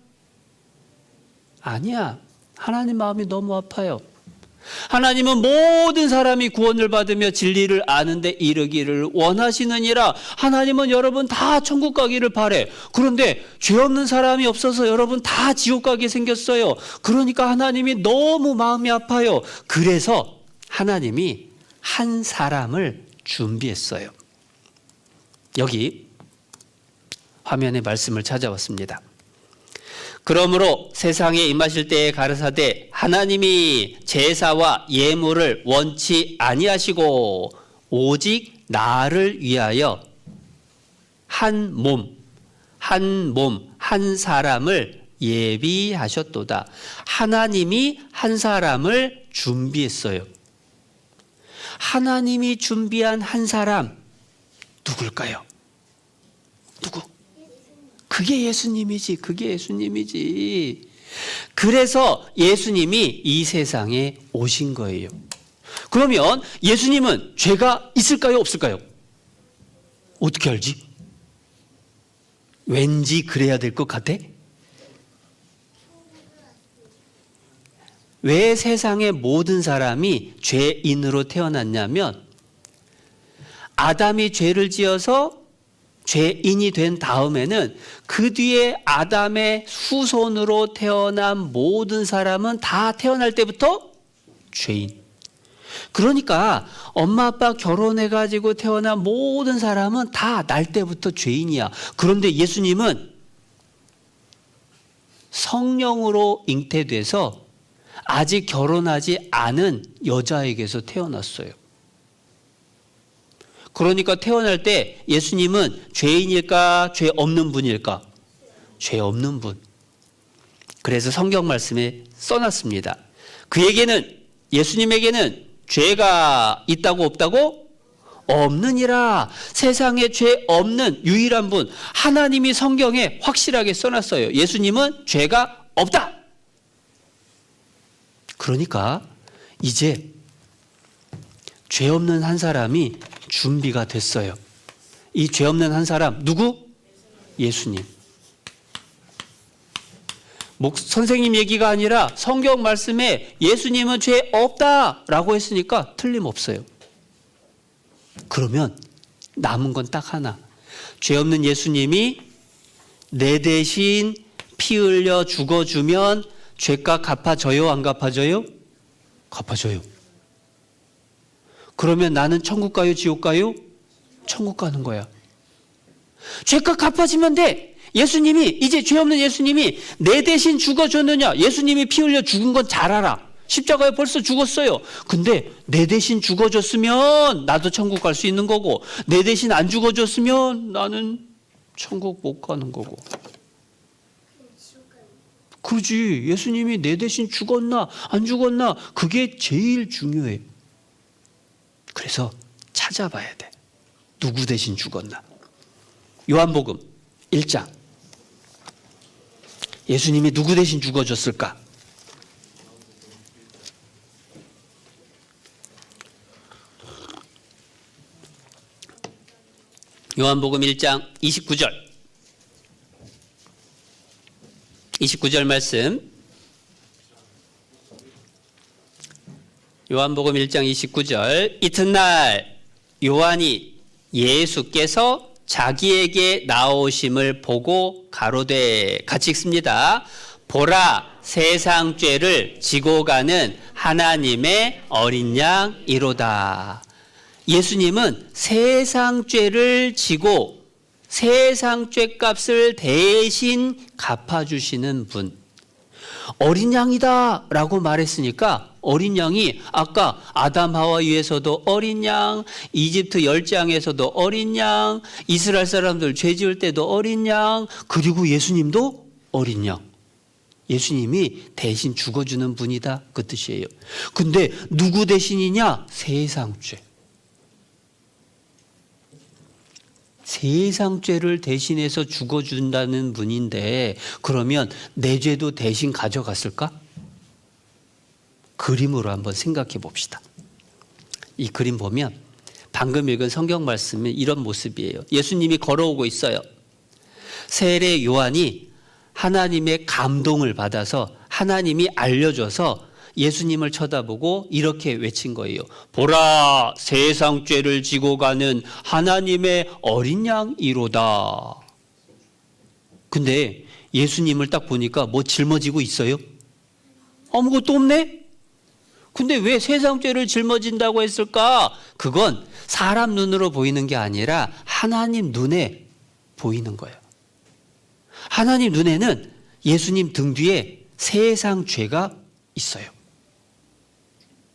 아니야. 하나님 마음이 너무 아파요. 하나님은 모든 사람이 구원을 받으며 진리를 아는데 이르기를 원하시느니라. 하나님은 여러분 다 천국 가기를 바래. 그런데 죄 없는 사람이 없어서 여러분 다 지옥 가게 생겼어요. 그러니까 하나님이 너무 마음이 아파요. 그래서 하나님이 한 사람을 준비했어요. 여기 화면에 말씀을 찾아왔습니다. 그러므로 세상에 임하실 때에 가르사대 하나님이 제사와 예물을 원치 아니하시고 오직 나를 위하여 한 몸, 한 사람을 예비하셨도다. 하나님이 한 사람을 준비했어요. 하나님이 준비한 한 사람 누굴까요? 누구? 그게 예수님이지. 그게 예수님이지. 그래서 예수님이 이 세상에 오신 거예요. 그러면 예수님은 죄가 있을까요? 없을까요? 어떻게 알지? 왠지 그래야 될 것 같아? 왜 세상의 모든 사람이 죄인으로 태어났냐면 아담이 죄를 지어서 죄인이 된 다음에는 그 뒤에 아담의 후손으로 태어난 모든 사람은 다 태어날 때부터 죄인. 그러니까 엄마 아빠 결혼해가지고 태어난 모든 사람은 다 날 때부터 죄인이야. 그런데 예수님은 성령으로 잉태돼서 아직 결혼하지 않은 여자에게서 태어났어요. 그러니까 태어날 때 예수님은 죄인일까? 죄 없는 분일까? 죄 없는 분. 그래서 성경 말씀에 써놨습니다. 그에게는, 예수님에게는 죄가 있다고 없다고? 없느니라. 세상에 죄 없는 유일한 분, 하나님이 성경에 확실하게 써놨어요. 예수님은 죄가 없다. 그러니까 이제 죄 없는 한 사람이 준비가 됐어요. 이 죄 없는 한 사람 누구? 예수님. 선생님 얘기가 아니라 성경 말씀에 예수님은 죄 없다라고 했으니까 틀림없어요. 그러면 남은 건 딱 하나. 죄 없는 예수님이 내 대신 피 흘려 죽어주면 죄값 갚아줘요? 안 갚아줘요? 갚아줘요. 그러면 나는 천국 가요? 지옥 가요? 천국 가는 거야. 죄값 갚아지면 돼. 예수님이, 이제 죄 없는 예수님이 내 대신 죽어줬느냐? 예수님이 피 흘려 죽은 건 잘 알아. 십자가에 벌써 죽었어요. 근데 내 대신 죽어줬으면 나도 천국 갈 수 있는 거고, 내 대신 안 죽어줬으면 나는 천국 못 가는 거고. 그러지. 예수님이 내 대신 죽었나 안 죽었나 그게 제일 중요해. 그래서 찾아봐야 돼. 누구 대신 죽었나. 요한복음 1장. 예수님이 누구 대신 죽어줬을까? 요한복음 1장 29절 말씀. 요한복음 1장 29절. 이튿날 요한이 예수께서 자기에게 나오심을 보고 가로되, 같이 읽습니다. 보라, 세상 죄를 지고 가는 하나님의 어린 양이로다. 예수님은 세상 죄를 지고 세상 죄값을 대신 갚아주시는 분. 어린 양이다 라고 말했으니까 어린 양이 아까 아담 하와 위에서도 어린 양, 이집트 10장에서도 어린 양, 이스라엘 사람들 죄 지을 때도 어린 양, 그리고 예수님도 어린 양. 예수님이 대신 죽어주는 분이다. 그 뜻이에요. 근데 누구 대신이냐? 세상죄. 세상죄를 대신해서 죽어준다는 분인데 그러면 내 죄도 대신 가져갔을까? 그림으로 한번 생각해 봅시다. 이 그림 보면 방금 읽은 성경 말씀이 이런 모습이에요. 예수님이 걸어오고 있어요. 세례 요한이 하나님의 감동을 받아서 하나님이 알려줘서 예수님을 쳐다보고 이렇게 외친 거예요. 보라, 세상 죄를 지고 가는 하나님의 어린 양이로다. 근데 예수님을 딱 보니까 뭐 짊어지고 있어요? 아무것도 없네? 근데 왜 세상 죄를 짊어진다고 했을까? 그건 사람 눈으로 보이는 게 아니라 하나님 눈에 보이는 거예요. 하나님 눈에는 예수님 등 뒤에 세상 죄가 있어요.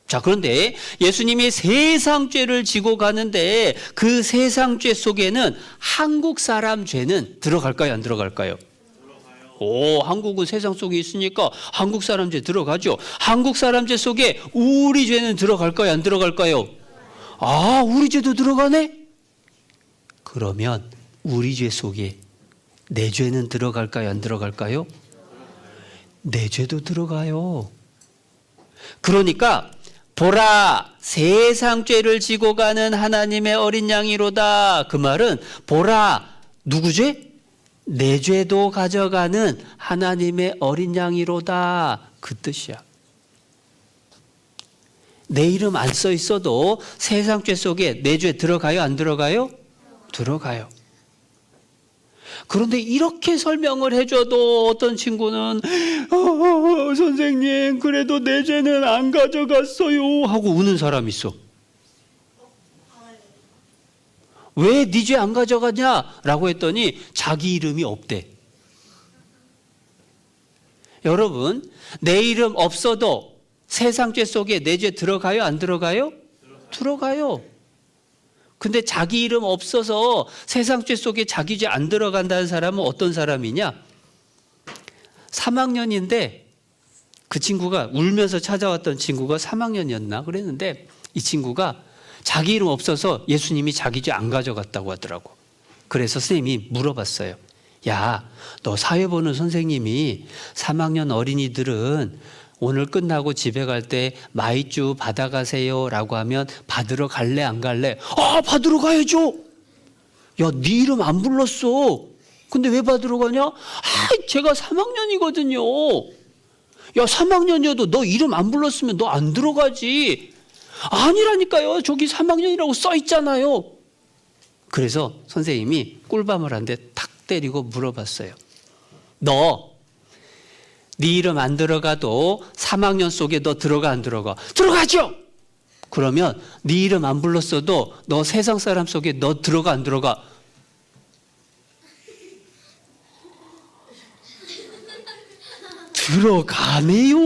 자, 그런데 예수님이 세상 죄를 지고 가는데 그 세상 죄 속에는 한국 사람 죄는 들어갈까요? 안 들어갈까요? 한국은 세상 속에 있으니까 한국 사람 죄 들어가죠. 한국 사람 죄 속에 우리 죄는 들어갈까요? 안 들어갈까요? 우리 죄도 들어가네? 그러면 우리 죄 속에 내 죄는 들어갈까요? 안 들어갈까요? 내 죄도 들어가요. 그러니까 보라, 세상 죄를 지고 가는 하나님의 어린 양이로다. 그 말은 보라, 누구 죄? 내 죄도 가져가는 하나님의 어린 양이로다. 그 뜻이야. 내 이름 안 써 있어도 세상 죄 속에 내 죄 들어가요? 안 들어가요? 들어가요. 그런데 이렇게 설명을 해줘도 어떤 친구는 선생님 그래도 내 죄는 안 가져갔어요 하고 우는 사람이 있어. 왜 네 죄 안 가져가냐라고 했더니 자기 이름이 없대. 여러분, 내 이름 없어도 세상 죄 속에 내 죄 들어가요? 안 들어가요? 들어가요. 근데 자기 이름 없어서 세상 죄 속에 자기 죄 안 들어간다는 사람은 어떤 사람이냐? 3학년인데 그 친구가 울면서 찾아왔던 친구가 3학년이었나 그랬는데 이 친구가 자기 이름 없어서 예수님이 자기 죄 안 가져갔다고 하더라고. 그래서 선생님이 물어봤어요. 야, 너 사회 보는 선생님이 3학년 어린이들은 오늘 끝나고 집에 갈 때 마이쮸 받아가세요 라고 하면 받으러 갈래 안 갈래? 받으러 가야죠. 야, 네 이름 안 불렀어. 근데 왜 받으러 가냐? 제가 3학년이거든요. 야, 3학년이어도 너 이름 안 불렀으면 너 안 들어가지. 아니라니까요. 저기 3학년이라고 써 있잖아요. 그래서 선생님이 꿀밤을 한 대 탁 때리고 물어봤어요. 너 네 이름 안 들어가도 3학년 속에 너 들어가 안 들어가? 들어가죠. 그러면 네 이름 안 불렀어도 너 세상 사람 속에 너 들어가 안 들어가? 들어가네요.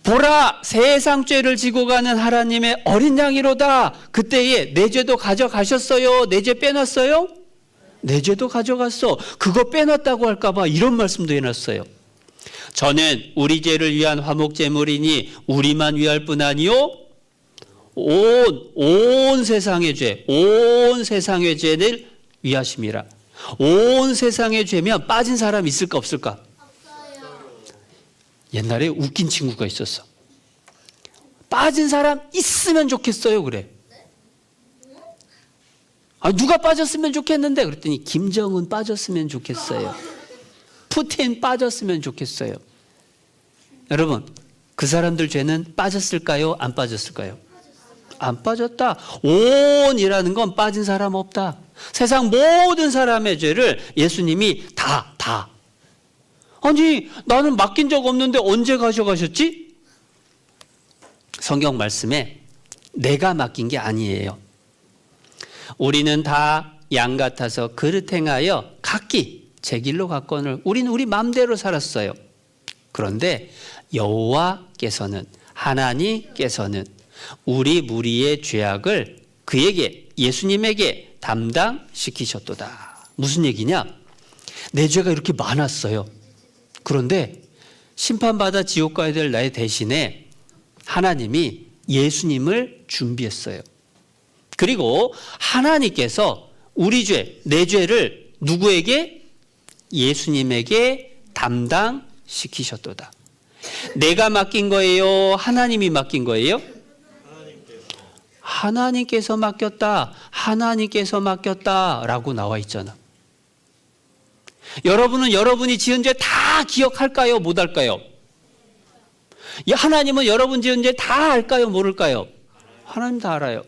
보라, 세상 죄를 지고 가는 하나님의 어린 양이로다. 그때에 내 죄도 가져가셨어요? 내 죄 빼놨어요? 내 죄도 가져갔어. 그거 빼놨다고 할까봐 이런 말씀도 해놨어요. 저는 우리 죄를 위한 화목제물이니 우리만 위할 뿐 아니요 온 세상의 죄, 온 세상의 죄를 위하심이라. 온 세상의 죄면 빠진 사람 있을까 없을까? 없어요. 옛날에 웃긴 친구가 있었어. 빠진 사람 있으면 좋겠어요 그래. 누가 빠졌으면 좋겠는데 그랬더니 김정은 빠졌으면 좋겠어요. 푸틴 빠졌으면 좋겠어요. 여러분, 그 사람들 죄는 빠졌을까요? 안 빠졌을까요? 안 빠졌다. 온이라는 건 빠진 사람 없다. 세상 모든 사람의 죄를 예수님이 다. 아니, 나는 맡긴 적 없는데 언제 가져가셨지? 성경 말씀에 내가 맡긴 게 아니에요. 우리는 다 양 같아서 그릇 행하여 각기 제 길로 갔거늘 우리는 우리 마음대로 살았어요. 그런데 여호와께서는 하나님께서는 우리 무리의 죄악을 그에게 예수님에게 담당시키셨도다. 무슨 얘기냐? 내 죄가 이렇게 많았어요. 그런데 심판받아 지옥 가야 될 나의 대신에 하나님이 예수님을 준비했어요. 그리고 하나님께서 우리 죄, 내 죄를 누구에게? 예수님에게 담당시키셨도다. 내가 맡긴 거예요? 하나님이 맡긴 거예요? 하나님께서 맡겼다. 하나님께서 맡겼다라고 나와 있잖아. 여러분은 여러분이 지은 죄 다 기억할까요? 못할까요? 하나님은 여러분 지은 죄 다 알까요? 모를까요? 하나님 다 알아요.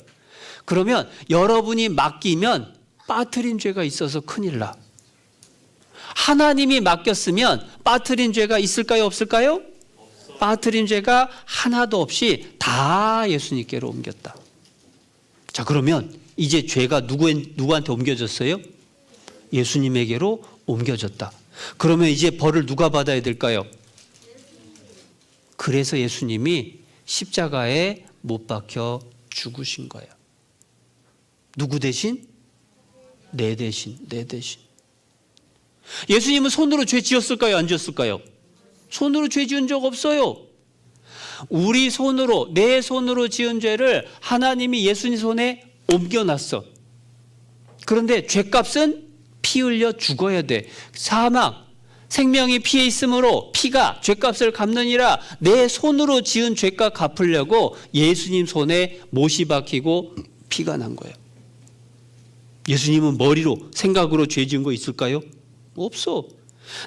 그러면 여러분이 맡기면 빠뜨린 죄가 있어서 큰일 나. 하나님이 맡겼으면 빠뜨린 죄가 있을까요? 없을까요? 빠뜨린 죄가 하나도 없이 다 예수님께로 옮겼다. 자, 그러면 이제 죄가 누구한테 옮겨졌어요? 예수님에게로 옮겨졌다. 그러면 이제 벌을 누가 받아야 될까요? 그래서 예수님이 십자가에 못 박혀 죽으신 거예요. 누구 대신? 내 대신, 내 대신. 예수님은 손으로 죄 지었을까요? 안 지었을까요? 손으로 죄 지은 적 없어요. 우리 손으로, 내 손으로 지은 죄를 하나님이 예수님 손에 옮겨놨어. 그런데 죄값은 피 흘려 죽어야 돼. 사망, 생명이 피에 있으므로 피가 죄값을 갚느니라. 내 손으로 지은 죄값 갚으려고 예수님 손에 못이 박히고 피가 난 거예요. 예수님은 머리로, 생각으로 죄 지은 거 있을까요? 없어.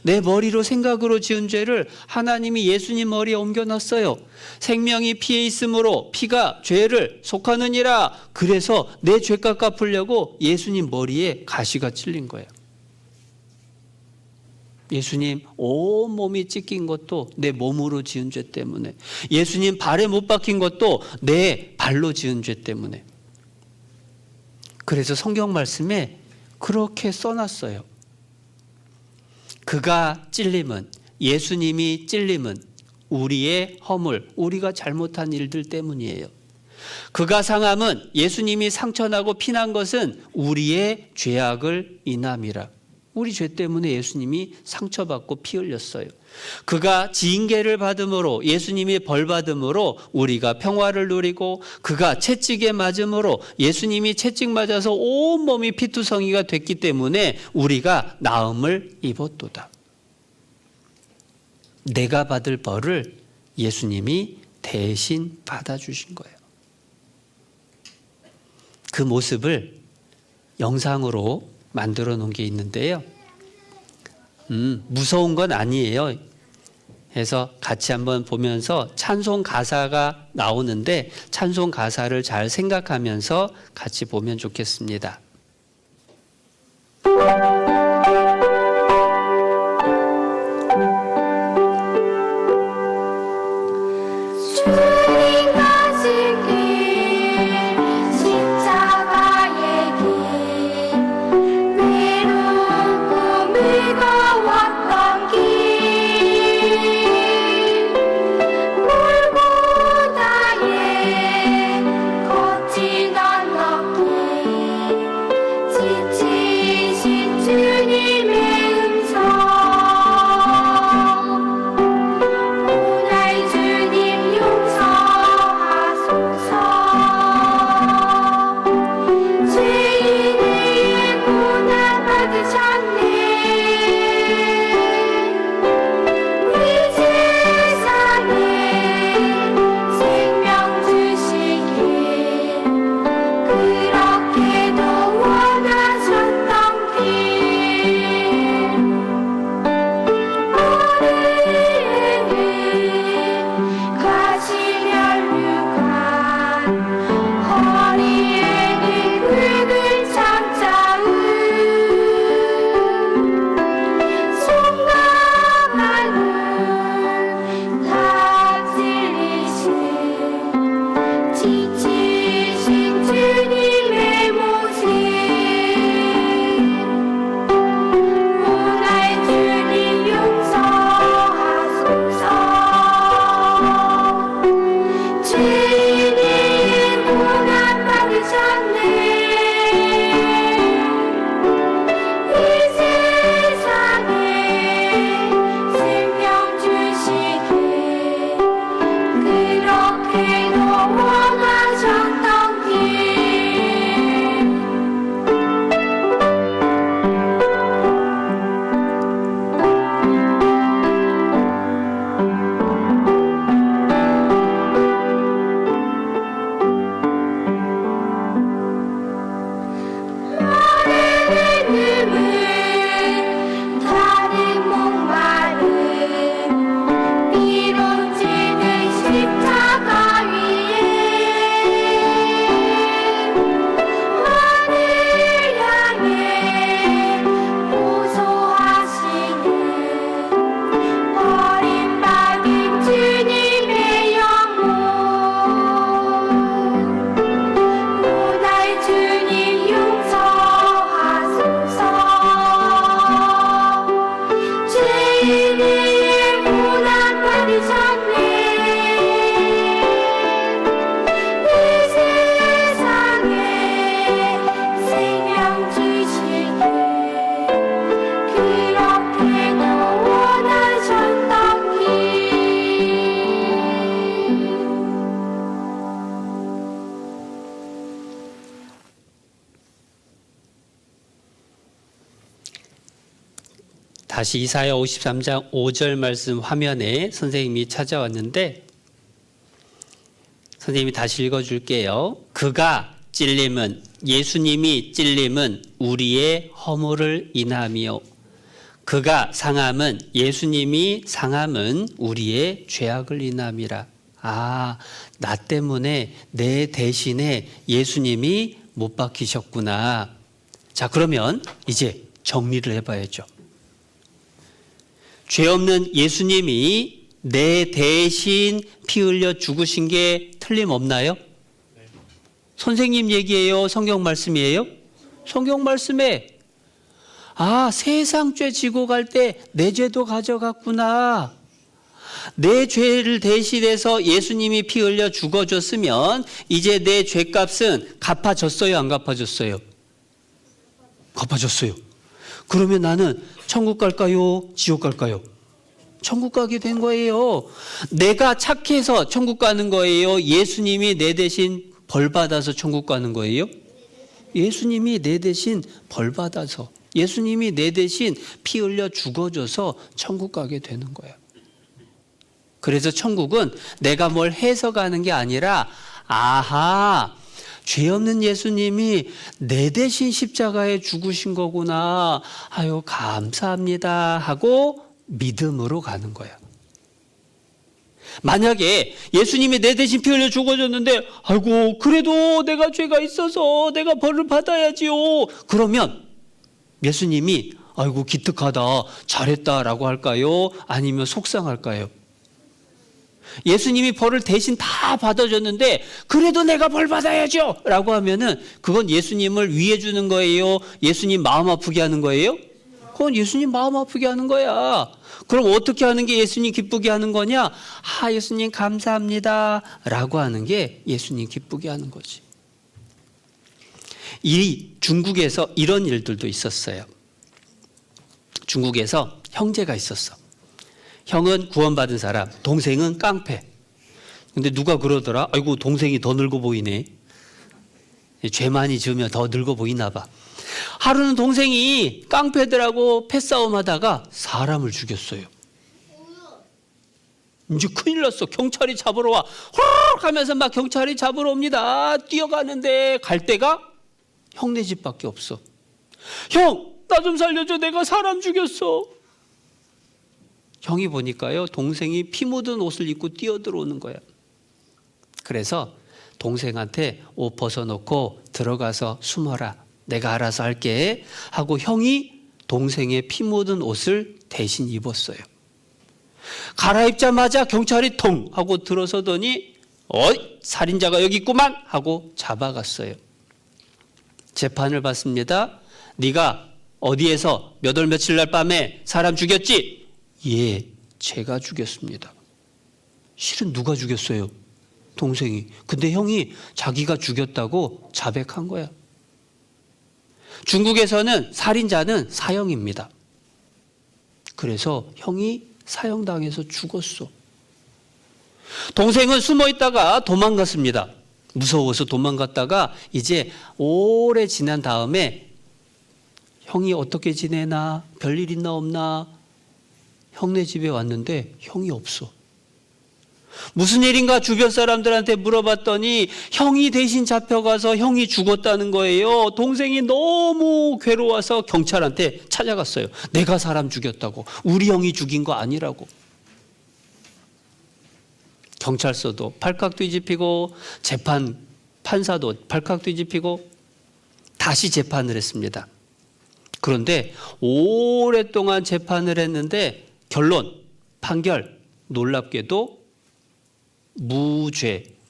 내 머리로 생각으로 지은 죄를 하나님이 예수님 머리에 옮겨놨어요. 생명이 피에 있으므로 피가 죄를 속하느니라. 그래서 내 죄값 갚으려고 예수님 머리에 가시가 찔린 거예요. 예수님 온몸이 찢긴 것도 내 몸으로 지은 죄 때문에, 예수님 발에 못 박힌 것도 내 발로 지은 죄 때문에. 그래서 성경 말씀에 그렇게 써놨어요. 그가 찔림은, 예수님이 찔림은 우리의 허물, 우리가 잘못한 일들 때문이에요. 그가 상함은, 예수님이 상처나고 피난 것은 우리의 죄악을 인함이라. 우리 죄 때문에 예수님이 상처받고 피 흘렸어요. 그가 징계를 받음으로, 예수님이 벌 받음으로 우리가 평화를 누리고, 그가 채찍에 맞음으로, 예수님이 채찍 맞아서 온몸이 피투성이가 됐기 때문에 우리가 나음을 입었도다. 내가 받을 벌을 예수님이 대신 받아주신 거예요. 그 모습을 영상으로 만들어 놓은 게 있는데요. 무서운 건 아니에요. 그래서 같이 한번 보면서 찬송 가사가 나오는데 찬송 가사를 잘 생각하면서 같이 보면 좋겠습니다. 지친 다시 이사야 53장 5절 말씀 화면에 선생님이 찾아왔는데 선생님이 다시 읽어줄게요. 그가 찔림은 예수님이 찔림은 우리의 허물을 인함이요. 그가 상함은 예수님이 상함은 우리의 죄악을 인함이라. 나 때문에 내 대신에 예수님이 못 박히셨구나. 자, 그러면 이제 정리를 해봐야죠. 죄 없는 예수님이 내 대신 피 흘려 죽으신 게 틀림없나요? 선생님 얘기예요? 성경 말씀이에요? 성경 말씀에 세상 죄 지고 갈 때 내 죄도 가져갔구나. 내 죄를 대신해서 예수님이 피 흘려 죽어줬으면 이제 내 죄값은 갚아졌어요? 안 갚아졌어요? 갚아졌어요. 그러면 나는 천국 갈까요? 지옥 갈까요? 천국 가게 된 거예요. 내가 착해서 천국 가는 거예요? 예수님이 내 대신 벌 받아서 천국 가는 거예요? 예수님이 내 대신 벌 받아서, 예수님이 내 대신 피 흘려 죽어줘서 천국 가게 되는 거예요. 그래서 천국은 내가 뭘 해서 가는 게 아니라 죄 없는 예수님이 내 대신 십자가에 죽으신 거구나. 아유, 감사합니다 하고 믿음으로 가는 거야. 만약에 예수님이 내 대신 피 흘려 죽어줬는데 아이고 그래도 내가 죄가 있어서 내가 벌을 받아야지요. 그러면 예수님이 아이고 기특하다 잘했다라고 할까요? 아니면 속상할까요? 예수님이 벌을 대신 다 받아줬는데 그래도 내가 벌 받아야죠 라고 하면은 그건 예수님을 위해 주는 거예요? 예수님 마음 아프게 하는 거예요? 그건 예수님 마음 아프게 하는 거야. 그럼 어떻게 하는 게 예수님 기쁘게 하는 거냐? 예수님 감사합니다 라고 하는 게 예수님 기쁘게 하는 거지. 이 중국에서 이런 일들도 있었어요. 중국에서 형제가 있었어. 형은 구원받은 사람, 동생은 깡패. 근데 누가 그러더라? 아이고 동생이 더 늙어 보이네. 죄 많이 지으면 더 늙어 보이나 봐. 하루는 동생이 깡패들하고 패싸움 하다가 사람을 죽였어요. 이제 큰일 났어. 경찰이 잡으러 와. 호르륵 하면서 막 경찰이 잡으러 옵니다. 뛰어가는데 갈 데가 형네 집밖에 없어. 형, 나 좀 살려줘. 내가 사람 죽였어. 형이 보니까요, 동생이 피 묻은 옷을 입고 뛰어들어오는 거야. 그래서 동생한테 옷 벗어놓고 들어가서 숨어라. 내가 알아서 할게 하고 형이 동생의 피 묻은 옷을 대신 입었어요. 갈아입자마자 경찰이 통 하고 들어서더니 살인자가 여기 있구만 하고 잡아갔어요. 재판을 받습니다. 네가 어디에서 몇 월 며칠 날 밤에 사람 죽였지? 예, 제가 죽였습니다. 실은 누가 죽였어요? 동생이. 근데 형이 자기가 죽였다고 자백한 거야. 중국에서는 살인자는 사형입니다. 그래서 형이 사형당해서 죽었어. 동생은 숨어 있다가 도망갔습니다. 무서워서 도망갔다가 이제 오래 지난 다음에 형이 어떻게 지내나, 별일 있나 없나 형네 집에 왔는데 형이 없어. 무슨 일인가 주변 사람들한테 물어봤더니 형이 대신 잡혀가서 형이 죽었다는 거예요. 동생이 너무 괴로워서 경찰한테 찾아갔어요. 내가 사람 죽였다고. 우리 형이 죽인 거 아니라고. 경찰서도 발칵 뒤집히고 판사도 발칵 뒤집히고 다시 재판을 했습니다. 그런데 오랫동안 재판을 했는데 판결 놀랍게도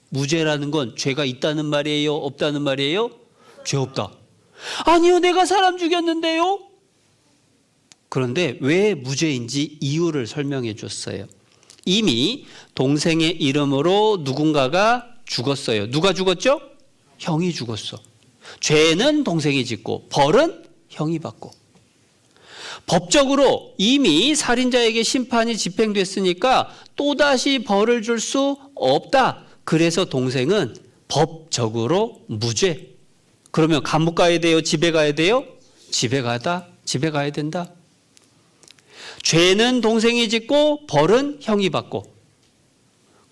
무죄라는 건 죄가 있다는 말이에요? 없다는 말이에요? 죄 없다. 아니요, 내가 사람 죽였는데요? 그런데 왜 무죄인지 이유를 설명해 줬어요. 이미 동생의 이름으로 누군가가 죽었어요. 누가 죽었죠? 형이 죽었어. 죄는 동생이 짓고 벌은 형이 받고. 법적으로 이미 살인자에게 심판이 집행됐으니까 또다시 벌을 줄 수 없다. 그래서 동생은 법적으로 무죄. 그러면 감옥 가야 돼요? 집에 가야 돼요? 집에 가야 된다. 죄는 동생이 짓고 벌은 형이 받고.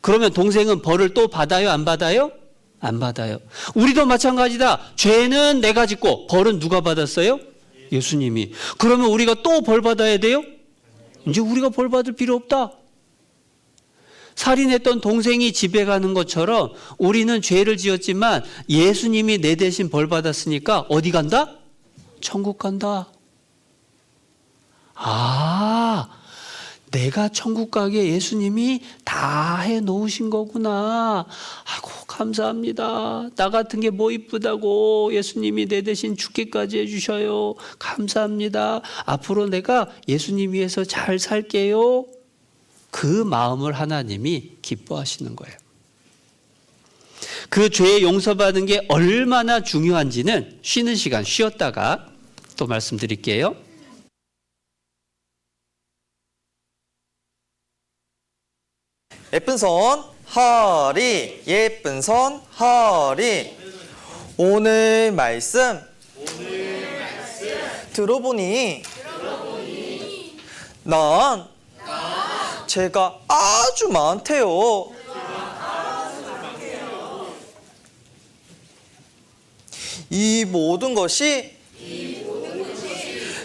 그러면 동생은 벌을 또 받아요? 안 받아요? 안 받아요. 우리도 마찬가지다. 죄는 내가 짓고 벌은 누가 받았어요? 예수님이. 그러면 우리가 또 벌 받아야 돼요? 이제 우리가 벌 받을 필요 없다. 살인했던 동생이 집에 가는 것처럼 우리는 죄를 지었지만 예수님이 내 대신 벌 받았으니까 어디 간다? 천국 간다. 아, 내가 천국 가게 예수님이 다 해놓으신 거구나. 아이고, 감사합니다. 나 같은 게 뭐 이쁘다고 예수님이 내 대신 죽기까지 해주셔요. 감사합니다. 앞으로 내가 예수님 위해서 잘 살게요. 그 마음을 하나님이 기뻐하시는 거예요. 그 죄 용서받은 게 얼마나 중요한지는 쉬는 시간 쉬었다가 또 말씀드릴게요. 예쁜 손 허리, 예쁜 손 허리. 오늘 말씀 들어보니 난 죄가 아주 많대요. 이 모든 것이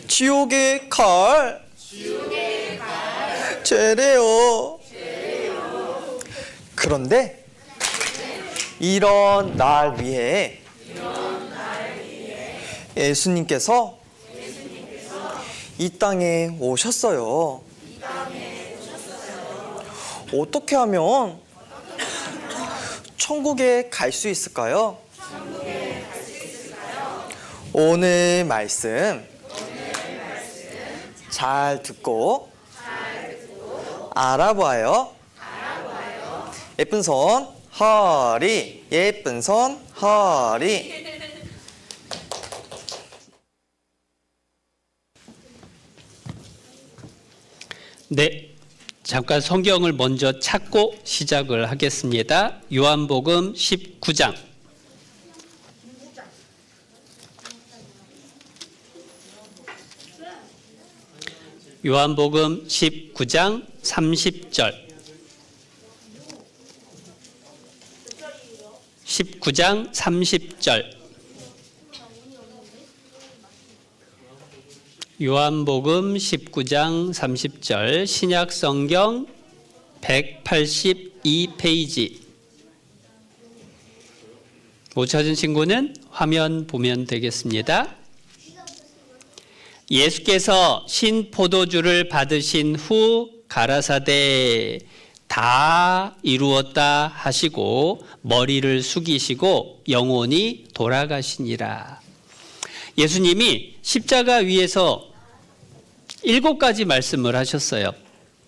지옥의 칼, 죄래요. 그런데 이런 날 위해 예수님께서 이 땅에 오셨어요. 어떻게 하면 천국에 갈 수 있을까요? 오늘 말씀 잘 듣고 알아봐요. 예쁜 손 허리, 예쁜 손 허리. 네, 잠깐 성경을 먼저 찾고 시작을 하겠습니다. 요한복음 19장. 요한복음 19장 30절. 19장 30절. 요한복음 19장 30절. 신약 성경 182페이지. 못 찾은 친구는 화면 보면 되겠습니다. 예수께서 신포도주를 받으신 후 가라사대 다 이루었다 하시고 머리를 숙이시고 영원히 돌아가시니라. 예수님이 십자가 위에서 7가지 말씀을 하셨어요.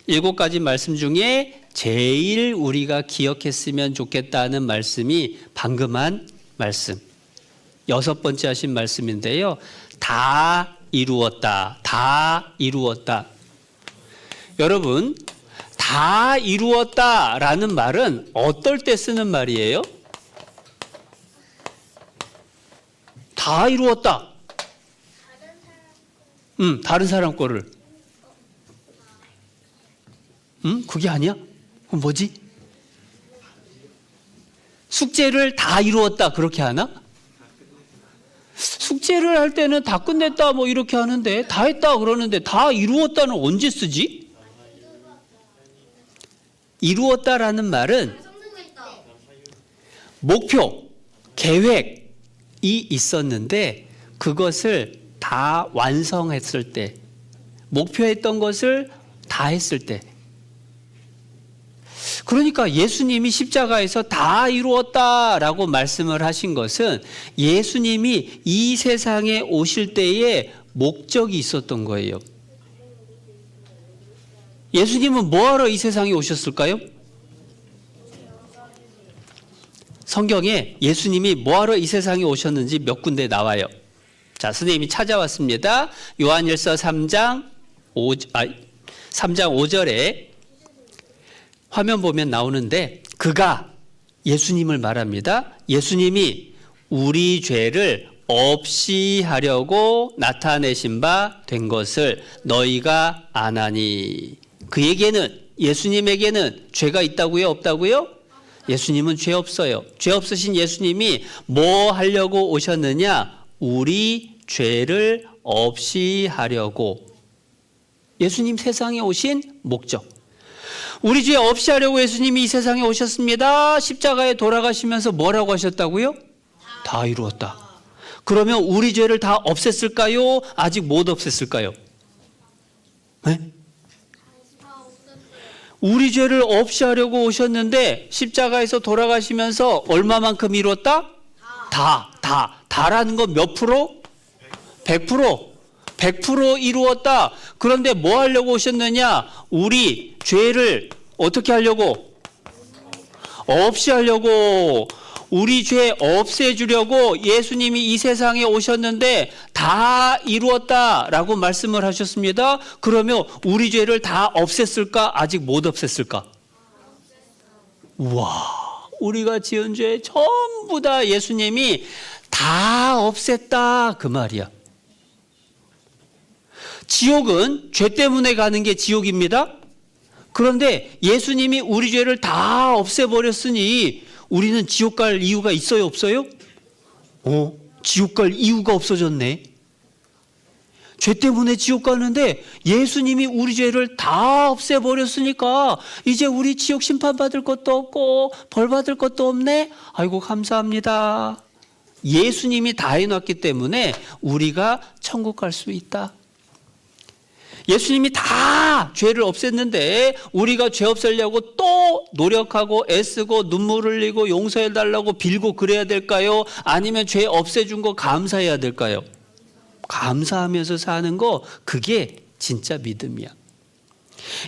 7가지 말씀 중에 제일 우리가 기억했으면 좋겠다는 말씀이 방금 한 말씀, 6번째 하신 말씀인데요. 다 이루었다. 다 이루었다. 여러분, 다 이루었다라는 말은 어떨 때 쓰는 말이에요? 다 이루었다. 다른 사람 거를. 그게 아니야? 그럼 뭐지? 숙제를 다 이루었다 그렇게 하나? 숙제를 할 때는 다 끝냈다 뭐 이렇게 하는데 다 했다 그러는데 다 이루었다는 언제 쓰지? 이루었다라는 말은 목표, 계획이 있었는데 그것을 다 완성했을 때, 목표했던 것을 다 했을 때. 그러니까 예수님이 십자가에서 다 이루었다라고 말씀을 하신 것은 예수님이 이 세상에 오실 때에 목적이 있었던 거예요. 예수님은 뭐하러 이 세상에 오셨을까요? 성경에 예수님이 뭐하러 이 세상에 오셨는지 몇 군데 나와요. 자, 선생님이 찾아왔습니다. 요한일서 3장 5절에 화면 보면 나오는데 그가 예수님을 말합니다. 예수님이 우리 죄를 없이 하려고 나타내신 바 된 것을 너희가 아나니. 그에게는, 예수님에게는 죄가 있다고요? 없다고요? 예수님은 죄 없어요. 죄 없으신 예수님이 뭐 하려고 오셨느냐? 우리 죄를 없이 하려고. 예수님 세상에 오신 목적. 우리 죄 없이 하려고 예수님이 이 세상에 오셨습니다. 십자가에 돌아가시면서 뭐라고 하셨다고요? 다 이루었다. 그러면 우리 죄를 다 없앴을까요? 아직 못 없앴을까요? 네? 우리 죄를 없이 하려고 오셨는데 십자가에서 돌아가시면서 얼마만큼 이루었다? 다라는 건 몇 프로? 100%. 100% 이루었다. 그런데 뭐 하려고 오셨느냐? 우리 죄를 어떻게 하려고? 없이 하려고. 우리 죄 없애주려고 예수님이 이 세상에 오셨는데 다 이루었다라고 말씀을 하셨습니다. 그러면 우리 죄를 다 없앴을까? 아직 못 없앴을까? 우와, 우리가 지은 죄 전부 다 예수님이 다 없앴다 그 말이야. 지옥은 죄 때문에 가는 게 지옥입니다. 그런데 예수님이 우리 죄를 다 없애버렸으니 우리는 지옥 갈 이유가 있어요, 없어요? 지옥 갈 이유가 없어졌네. 죄 때문에 지옥 가는데 예수님이 우리 죄를 다 없애버렸으니까 이제 우리 지옥 심판받을 것도 없고 벌 받을 것도 없네. 아이고 감사합니다. 예수님이 다 해놨기 때문에 우리가 천국 갈 수 있다. 예수님이 다 죄를 없앴는데 우리가 죄 없애려고 또 노력하고 애쓰고 눈물 흘리고 용서해달라고 빌고 그래야 될까요? 아니면 죄 없애준 거 감사해야 될까요? 감사하면서 사는 거, 그게 진짜 믿음이야.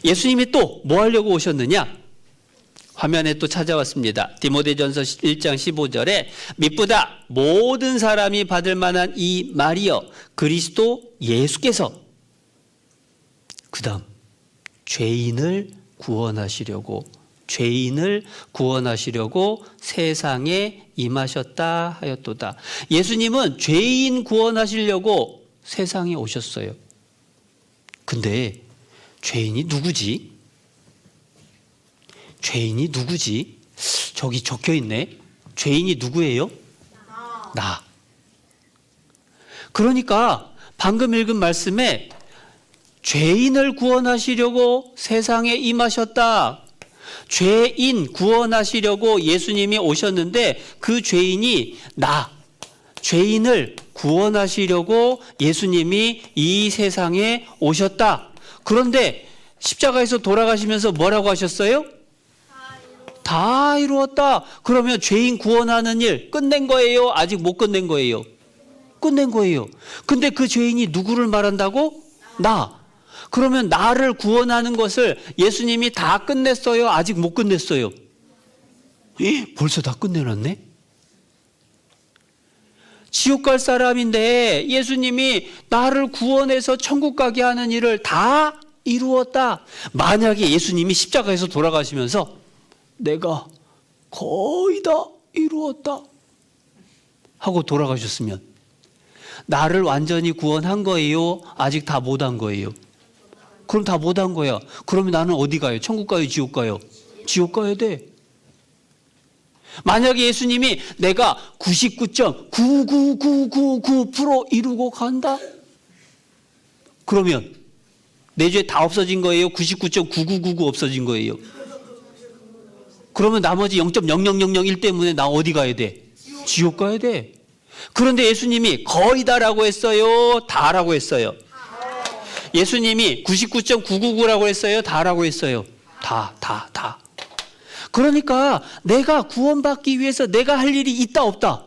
예수님이 또 뭐 하려고 오셨느냐? 화면에 또 찾아왔습니다. 디모데전서 1장 15절에 미쁘다 모든 사람이 받을 만한 이 말이여 그리스도 예수께서, 그 다음 죄인을 구원하시려고 세상에 임하셨다 하였도다. 예수님은 죄인 구원하시려고 세상에 오셨어요. 근데 죄인이 누구지? 저기 적혀 있네. 죄인이 누구예요? 나. 그러니까 방금 읽은 말씀에 죄인을 구원하시려고 세상에 임하셨다. 죄인 구원하시려고 예수님이 오셨는데 그 죄인이 나. 죄인을 구원하시려고 예수님이 이 세상에 오셨다. 그런데 십자가에서 돌아가시면서 뭐라고 하셨어요? 다 이루었다. 그러면 죄인 구원하는 일 끝낸 거예요? 아직 못 끝낸 거예요? 끝낸 거예요. 근데 그 죄인이 누구를 말한다고? 나. 그러면 나를 구원하는 것을 예수님이 다 끝냈어요? 아직 못 끝냈어요? 벌써 다 끝내놨네? 지옥 갈 사람인데 예수님이 나를 구원해서 천국 가게 하는 일을 다 이루었다. 만약에 예수님이 십자가에서 돌아가시면서 내가 거의 다 이루었다 하고 돌아가셨으면 나를 완전히 구원한 거예요? 아직 다 못한 거예요? 그럼 다 못한 거야. 그러면 나는 어디 가요? 천국 가요? 지옥 가요? 지옥 가야 돼. 만약에 예수님이 내가 99.99999% 이루고 간다? 그러면 내 죄 다 없어진 거예요? 99.9999 없어진 거예요? 그러면 나머지 0.0001 때문에 나 어디 가야 돼? 지옥 가야 돼. 그런데 예수님이 거의 다라고 했어요? 다라고 했어요? 예수님이 99.999라고 했어요? 다라고 했어요? 다. 그러니까 내가 구원받기 위해서 내가 할 일이 있다 없다?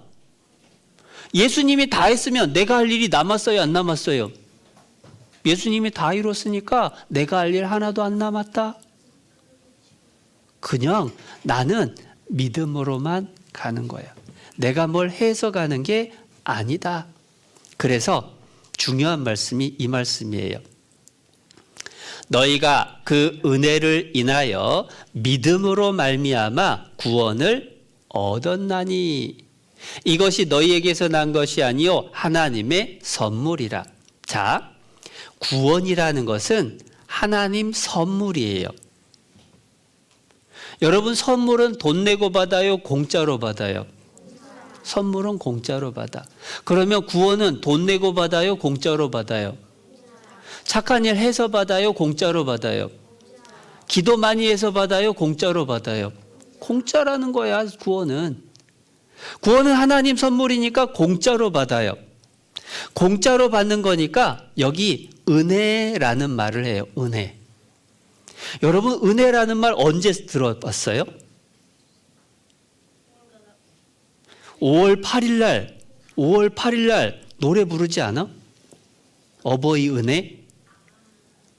예수님이 다 했으면 내가 할 일이 남았어요? 안 남았어요? 예수님이 다 이뤘으니까 내가 할 일 하나도 안 남았다? 그냥 나는 믿음으로만 가는 거야. 내가 뭘 해서 가는 게 아니다. 그래서 중요한 말씀이 이 말씀이에요. 너희가 그 은혜를 인하여 믿음으로 말미암아 구원을 얻었나니. 이것이 너희에게서 난 것이 아니요 하나님의 선물이라. 자, 구원이라는 것은 하나님 선물이에요. 여러분, 선물은 돈 내고 받아요? 공짜로 받아요? 선물은 공짜로 받아. 그러면 구원은 돈 내고 받아요? 공짜로 받아요? 착한 일 해서 받아요? 공짜로 받아요? 기도 많이 해서 받아요? 공짜로 받아요? 공짜라는 거야, 구원은. 구원은 하나님 선물이니까 공짜로 받아요. 공짜로 받는 거니까 여기 은혜라는 말을 해요. 은혜. 여러분, 은혜라는 말 언제 들어봤어요? 5월 8일 날 노래 부르지 않아? 어버이 은혜?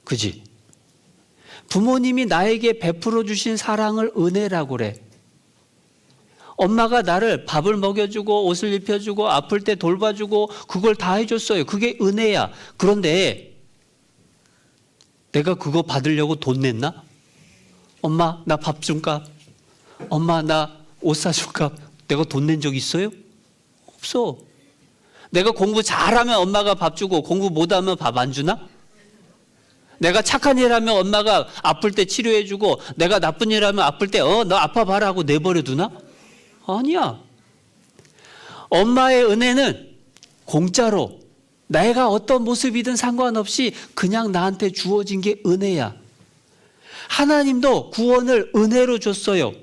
그지? 부모님이 나에게 베풀어 주신 사랑을 은혜라고 그래. 엄마가 나를 밥을 먹여주고 옷을 입혀주고 아플 때 돌봐주고 그걸 다 해줬어요. 그게 은혜야. 그런데 내가 그거 받으려고 돈 냈나? 엄마, 나 밥 줄까? 엄마, 나 옷 사줄까? 내가 돈 낸 적 있어요? 없어. 내가 공부 잘하면 엄마가 밥 주고 공부 못하면 밥 안 주나? 내가 착한 일 하면 엄마가 아플 때 치료해 주고 내가 나쁜 일 하면 아플 때 너 아파봐라 하고 내버려 두나? 아니야. 엄마의 은혜는 공짜로 내가 어떤 모습이든 상관없이 그냥 나한테 주어진 게 은혜야. 하나님도 구원을 은혜로 줬어요.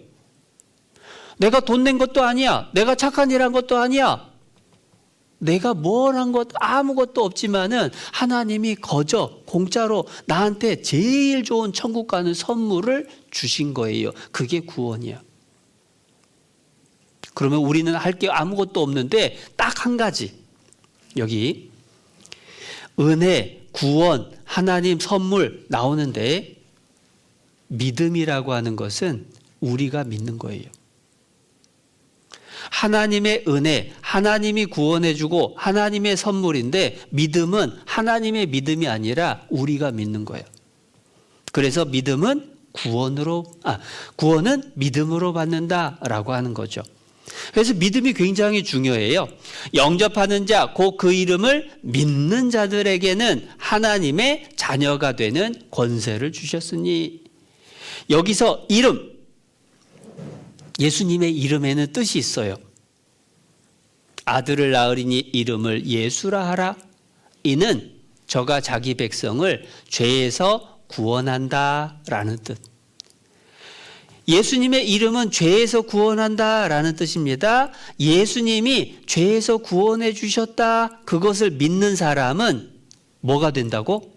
내가 돈 낸 것도 아니야. 내가 착한 일 한 것도 아니야. 내가 뭘 한 것 아무것도 없지만은 하나님이 거저 공짜로 나한테 제일 좋은 천국 가는 선물을 주신 거예요. 그게 구원이야. 그러면 우리는 할 게 아무것도 없는데 딱 한 가지. 여기 은혜, 구원, 하나님 선물 나오는데 믿음이라고 하는 것은 우리가 믿는 거예요. 하나님의 은혜, 하나님이 구원해주고 하나님의 선물인데 믿음은 하나님의 믿음이 아니라 우리가 믿는 거예요. 그래서 믿음은 구원은 믿음으로 받는다라고 하는 거죠. 그래서 믿음이 굉장히 중요해요. 영접하는 자, 곧 그 이름을 믿는 자들에게는 하나님의 자녀가 되는 권세를 주셨으니. 여기서 이름, 예수님의 이름에는 뜻이 있어요. 아들을 낳으리니 이름을 예수라 하라. 이는 저가 자기 백성을 죄에서 구원한다라는 뜻. 예수님의 이름은 죄에서 구원한다라는 뜻입니다. 예수님이 죄에서 구원해 주셨다. 그것을 믿는 사람은 뭐가 된다고?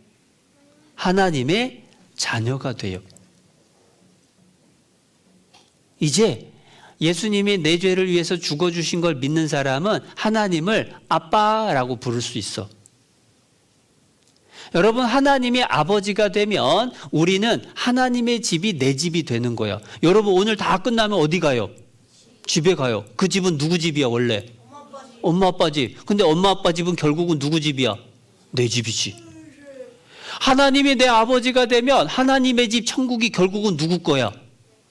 하나님의 자녀가 돼요. 이제 예수님이 내 죄를 위해서 죽어주신 걸 믿는 사람은 하나님을 아빠라고 부를 수 있어. 여러분, 하나님이 아버지가 되면 우리는 하나님의 집이 내 집이 되는 거야. 여러분, 오늘 다 끝나면 어디 가요? 집에 가요. 그 집은 누구 집이야 원래? 엄마 아빠 집. 근데 엄마 아빠 집은 결국은 누구 집이야? 내 집이지. 하나님이 내 아버지가 되면 하나님의 집 천국이 결국은 누구 거야?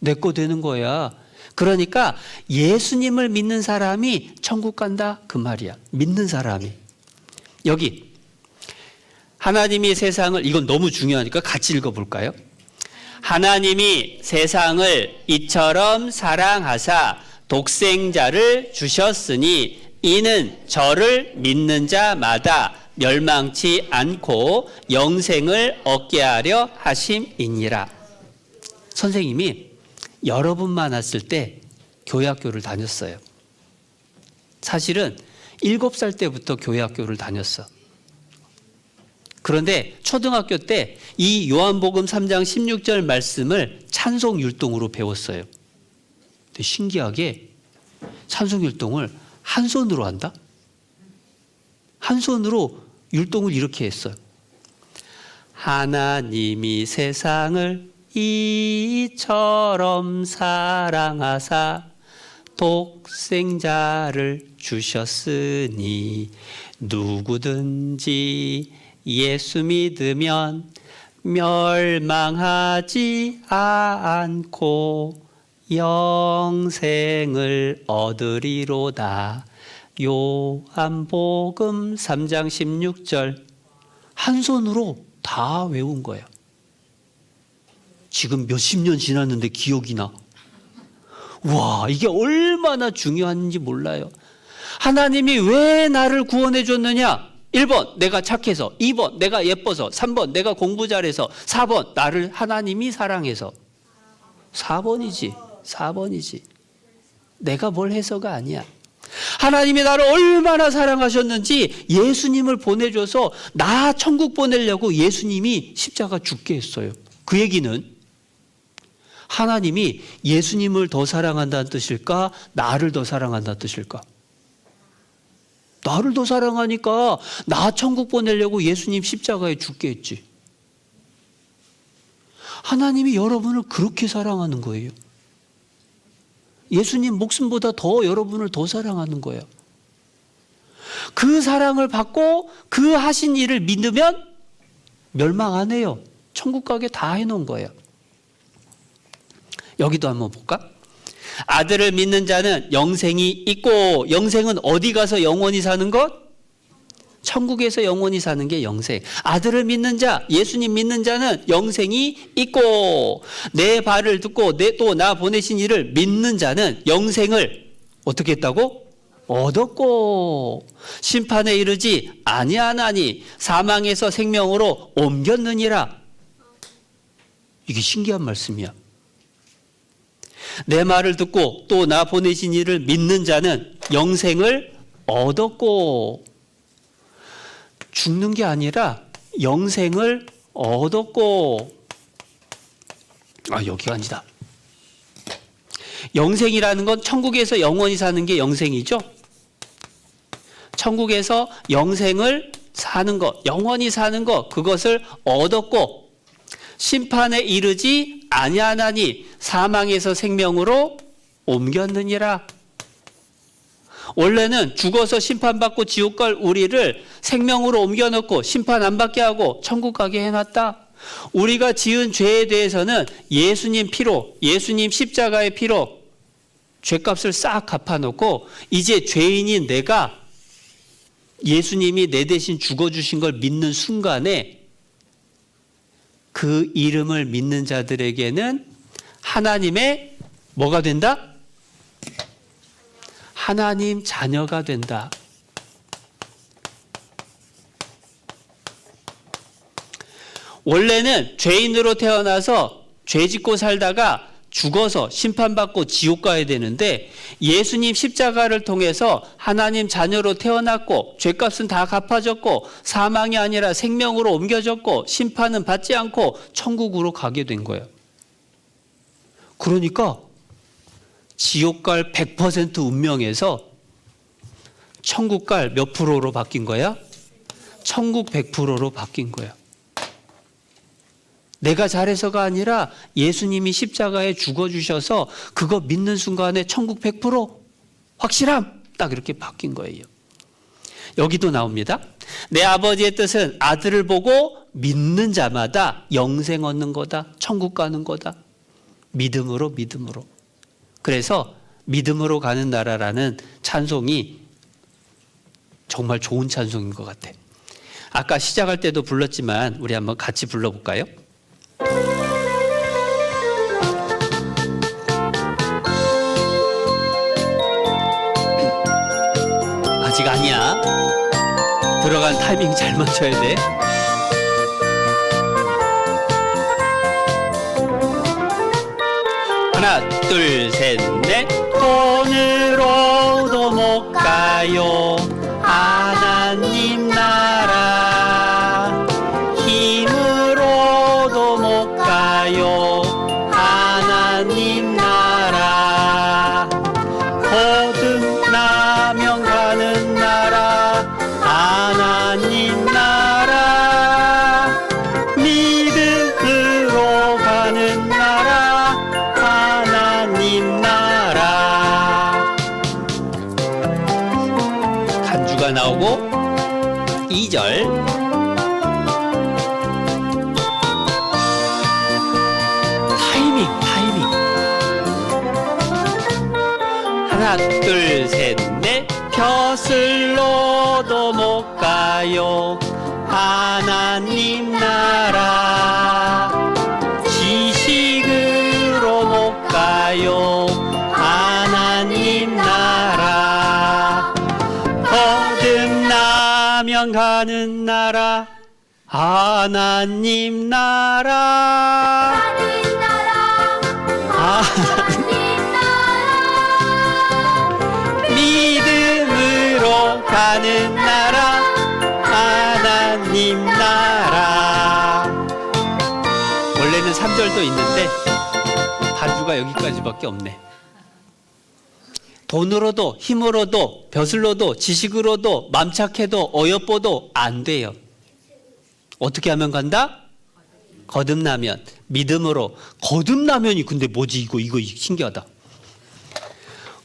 내 거 되는 거야. 그러니까 예수님을 믿는 사람이 천국 간다 그 말이야. 믿는 사람이. 여기 하나님이 세상을, 이건 너무 중요하니까 같이 읽어볼까요? 하나님이 세상을 이처럼 사랑하사 독생자를 주셨으니 이는 저를 믿는 자마다 멸망치 않고 영생을 얻게 하려 하심이니라. 선생님이 여러분 많았을 때 교회학교를 다녔어요. 사실은 7살 때부터 교회학교를 다녔어. 그런데 초등학교 때 이 요한복음 3장 16절 말씀을 찬송 율동으로 배웠어요. 근데 신기하게 찬송 율동을 한 손으로 한다? 한 손으로 율동을 이렇게 했어요. 하나님이 세상을 이처럼 사랑하사 독생자를 주셨으니 누구든지 예수 믿으면 멸망하지 않고 영생을 얻으리로다. 요한복음 3장 16절 한 손으로 다 외운 거예요. 지금 몇십 년 지났는데 기억이 나. 와, 이게 얼마나 중요한지 몰라요. 하나님이 왜 나를 구원해 줬느냐? 1번 내가 착해서, 2번 내가 예뻐서, 3번 내가 공부 잘해서, 4번 나를 하나님이 사랑해서. 4번이지. 내가 뭘 해서가 아니야. 하나님이 나를 얼마나 사랑하셨는지 예수님을 보내줘서 나 천국 보내려고 예수님이 십자가 죽게 했어요. 그 얘기는 하나님이 예수님을 더 사랑한다는 뜻일까? 나를 더 사랑한다는 뜻일까? 나를 더 사랑하니까 나 천국 보내려고 예수님 십자가에 죽게 했지. 하나님이 여러분을 그렇게 사랑하는 거예요. 예수님 목숨보다 더 여러분을 더 사랑하는 거예요. 그 사랑을 받고 그 하신 일을 믿으면 멸망 안 해요. 천국 가게 다 해놓은 거예요. 여기도 한번 볼까? 아들을 믿는 자는 영생이 있고, 영생은 어디 가서 영원히 사는 것? 천국에서 영원히 사는 게 영생. 아들을 믿는 자, 예수님 믿는 자는 영생이 있고, 내 발을 듣고 또 나 보내신 이를 믿는 자는 영생을 어떻게 했다고? 얻었고 심판에 이르지 아니하나니 사망에서 생명으로 옮겼느니라. 이게 신기한 말씀이야. 내 말을 듣고 또 나 보내신 이를 믿는 자는 영생을 얻었고, 죽는 게 아니라 영생을 얻었고, 여기가 아니다. 영생이라는 건 천국에서 영원히 사는 게 영생이죠. 천국에서 영생을 사는 것, 영원히 사는 것, 그것을 얻었고, 심판에 이르지 아니하나니 사망에서 생명으로 옮겼느니라. 원래는 죽어서 심판받고 지옥 갈 우리를 생명으로 옮겨놓고 심판 안 받게 하고 천국 가게 해놨다. 우리가 지은 죄에 대해서는 예수님 피로, 예수님 십자가의 피로 죄값을 싹 갚아놓고, 이제 죄인인 내가 예수님이 내 대신 죽어주신 걸 믿는 순간에 그 이름을 믿는 자들에게는 하나님의 뭐가 된다? 하나님 자녀가 된다. 원래는 죄인으로 태어나서 죄 짓고 살다가 죽어서 심판받고 지옥 가야 되는데, 예수님 십자가를 통해서 하나님 자녀로 태어났고 죄값은 다 갚아졌고 사망이 아니라 생명으로 옮겨졌고 심판은 받지 않고 천국으로 가게 된 거예요. 그러니까 지옥 갈 100% 운명에서 천국 갈 몇 프로로 바뀐 거야? 천국 100%로 바뀐 거야. 내가 잘해서가 아니라 예수님이 십자가에 죽어주셔서 그거 믿는 순간에 천국 100% 확실함, 딱 이렇게 바뀐 거예요. 여기도 나옵니다. 내 아버지의 뜻은 아들을 보고 믿는 자마다 영생 얻는 거다, 천국 가는 거다. 믿음으로. 그래서 믿음으로 가는 나라라는 찬송이 정말 좋은 찬송인 것 같아. 아까 시작할 때도 불렀지만 우리 한번 같이 불러볼까요? 아직 아니야. 들어간 타이밍 잘 맞춰야 돼. 하나, 둘, 셋, 넷. 돈으로도 못 가요, 하나님 나라. 힘으로도 못 가요, 하나님 나라. 거듭나면 가는 나라, 하나님 나라. 믿음으로 가는 나라, 하나님 나라. 간주가 나오고 2절. 타이밍. 하나, 둘, 셋, 넷. 벼슬로도 못 가요. 하나님 나라. 지식으로 못 가요. 하나님 나라. 거듭나면 가는 나라. 하나님 나라. 하나님 나라. 하나님 나라. 믿음으로 가는 나라. 하나님 나라. 원래는 3절도 있는데 반주가 여기까지밖에 없네. 돈으로도 힘으로도 벼슬로도 지식으로도 맘착해도 어여뻐도 안 돼요. 어떻게 하면 간다? 거듭나면. 믿음으로. 거듭나면이 근데 뭐지? 이거 신기하다.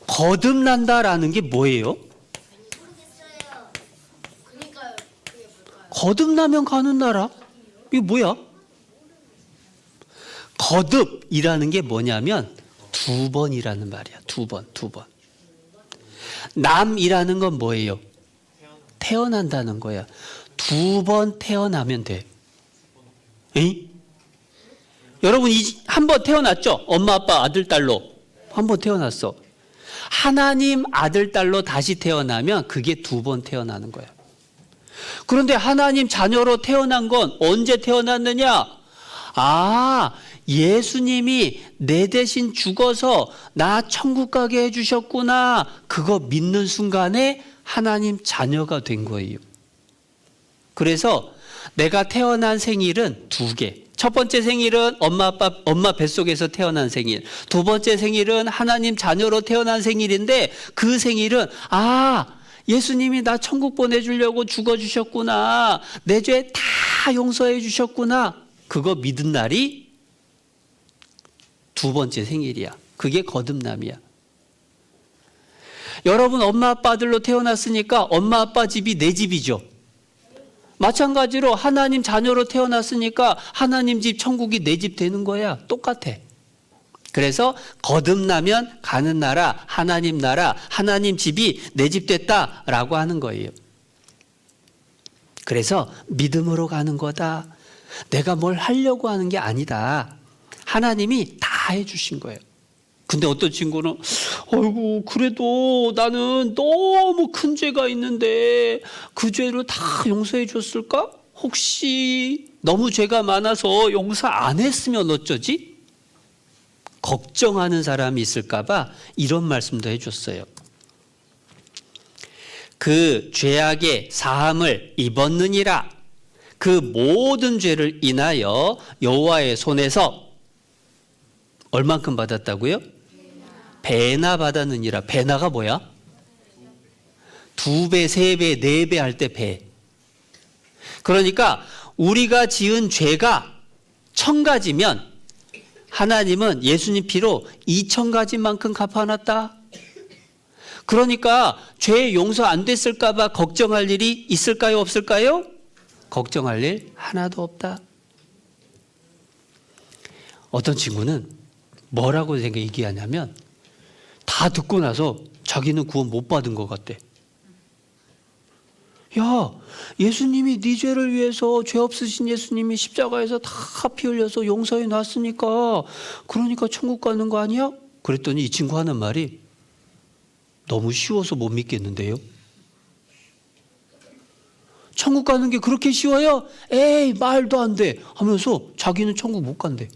거듭난다라는 게 뭐예요? 모르겠어요. 그러니까요. 그게 뭘까요? 거듭나면 가는 나라? 이게 뭐야? 거듭이라는 게 뭐냐면 두 번이라는 말이야. 두 번. 남이라는 건 뭐예요? 태어난다는 거야. 두 번 태어나면 돼. 에이? 여러분 한 번 태어났죠? 엄마 아빠 아들 딸로 한 번 태어났어. 하나님 아들 딸로 다시 태어나면 그게 두 번 태어나는 거야. 그런데 하나님 자녀로 태어난 건 언제 태어났느냐? 예수님이 내 대신 죽어서 나 천국 가게 해주셨구나. 그거 믿는 순간에 하나님 자녀가 된 거예요. 그래서 내가 태어난 생일은 두 개. 첫 번째 생일은 엄마 뱃속에서 태어난 생일. 두 번째 생일은 하나님 자녀로 태어난 생일인데 그 생일은 예수님이 나 천국 보내주려고 죽어주셨구나. 내 죄 다 용서해 주셨구나. 그거 믿은 날이 두 번째 생일이야. 그게 거듭남이야. 여러분 엄마 아빠 아들로 태어났으니까 엄마 아빠 집이 내 집이죠. 마찬가지로 하나님 자녀로 태어났으니까 하나님 집 천국이 내 집 되는 거야. 똑같아. 그래서 거듭나면 가는 나라, 하나님 집이 내 집 됐다라고 하는 거예요. 그래서 믿음으로 가는 거다. 내가 뭘 하려고 하는 게 아니다. 하나님이 다 해주신 거예요. 근데 어떤 친구는 그래도 나는 너무 큰 죄가 있는데 그 죄를 다 용서해 줬을까? 혹시 너무 죄가 많아서 용서 안 했으면 어쩌지? 걱정하는 사람이 있을까 봐 이런 말씀도 해줬어요. 그 죄악의 사함을 입었느니라. 그 모든 죄를 인하여 여호와의 손에서 얼만큼 받았다고요? 배나 받았느니라. 배나가 뭐야? 2배, 3배, 4배 할 때 배. 그러니까 우리가 지은 죄가 1000가지면 하나님은 예수님 피로 2000가지만큼 갚아놨다. 그러니까 죄 용서 안 됐을까 봐 걱정할 일이 있을까요? 없을까요? 걱정할 일 하나도 없다. 어떤 친구는 뭐라고 얘기하냐면 다 듣고 나서 자기는 구원 못 받은 것 같대. 야, 예수님이 네 죄를 위해서 죄 없으신 예수님이 십자가에서 다 피 흘려서 용서해 놨으니까 그러니까 천국 가는 거 아니야? 그랬더니 이 친구 하는 말이 너무 쉬워서 못 믿겠는데요. 천국 가는 게 그렇게 쉬워요? 에이, 말도 안 돼 하면서 자기는 천국 못 간대.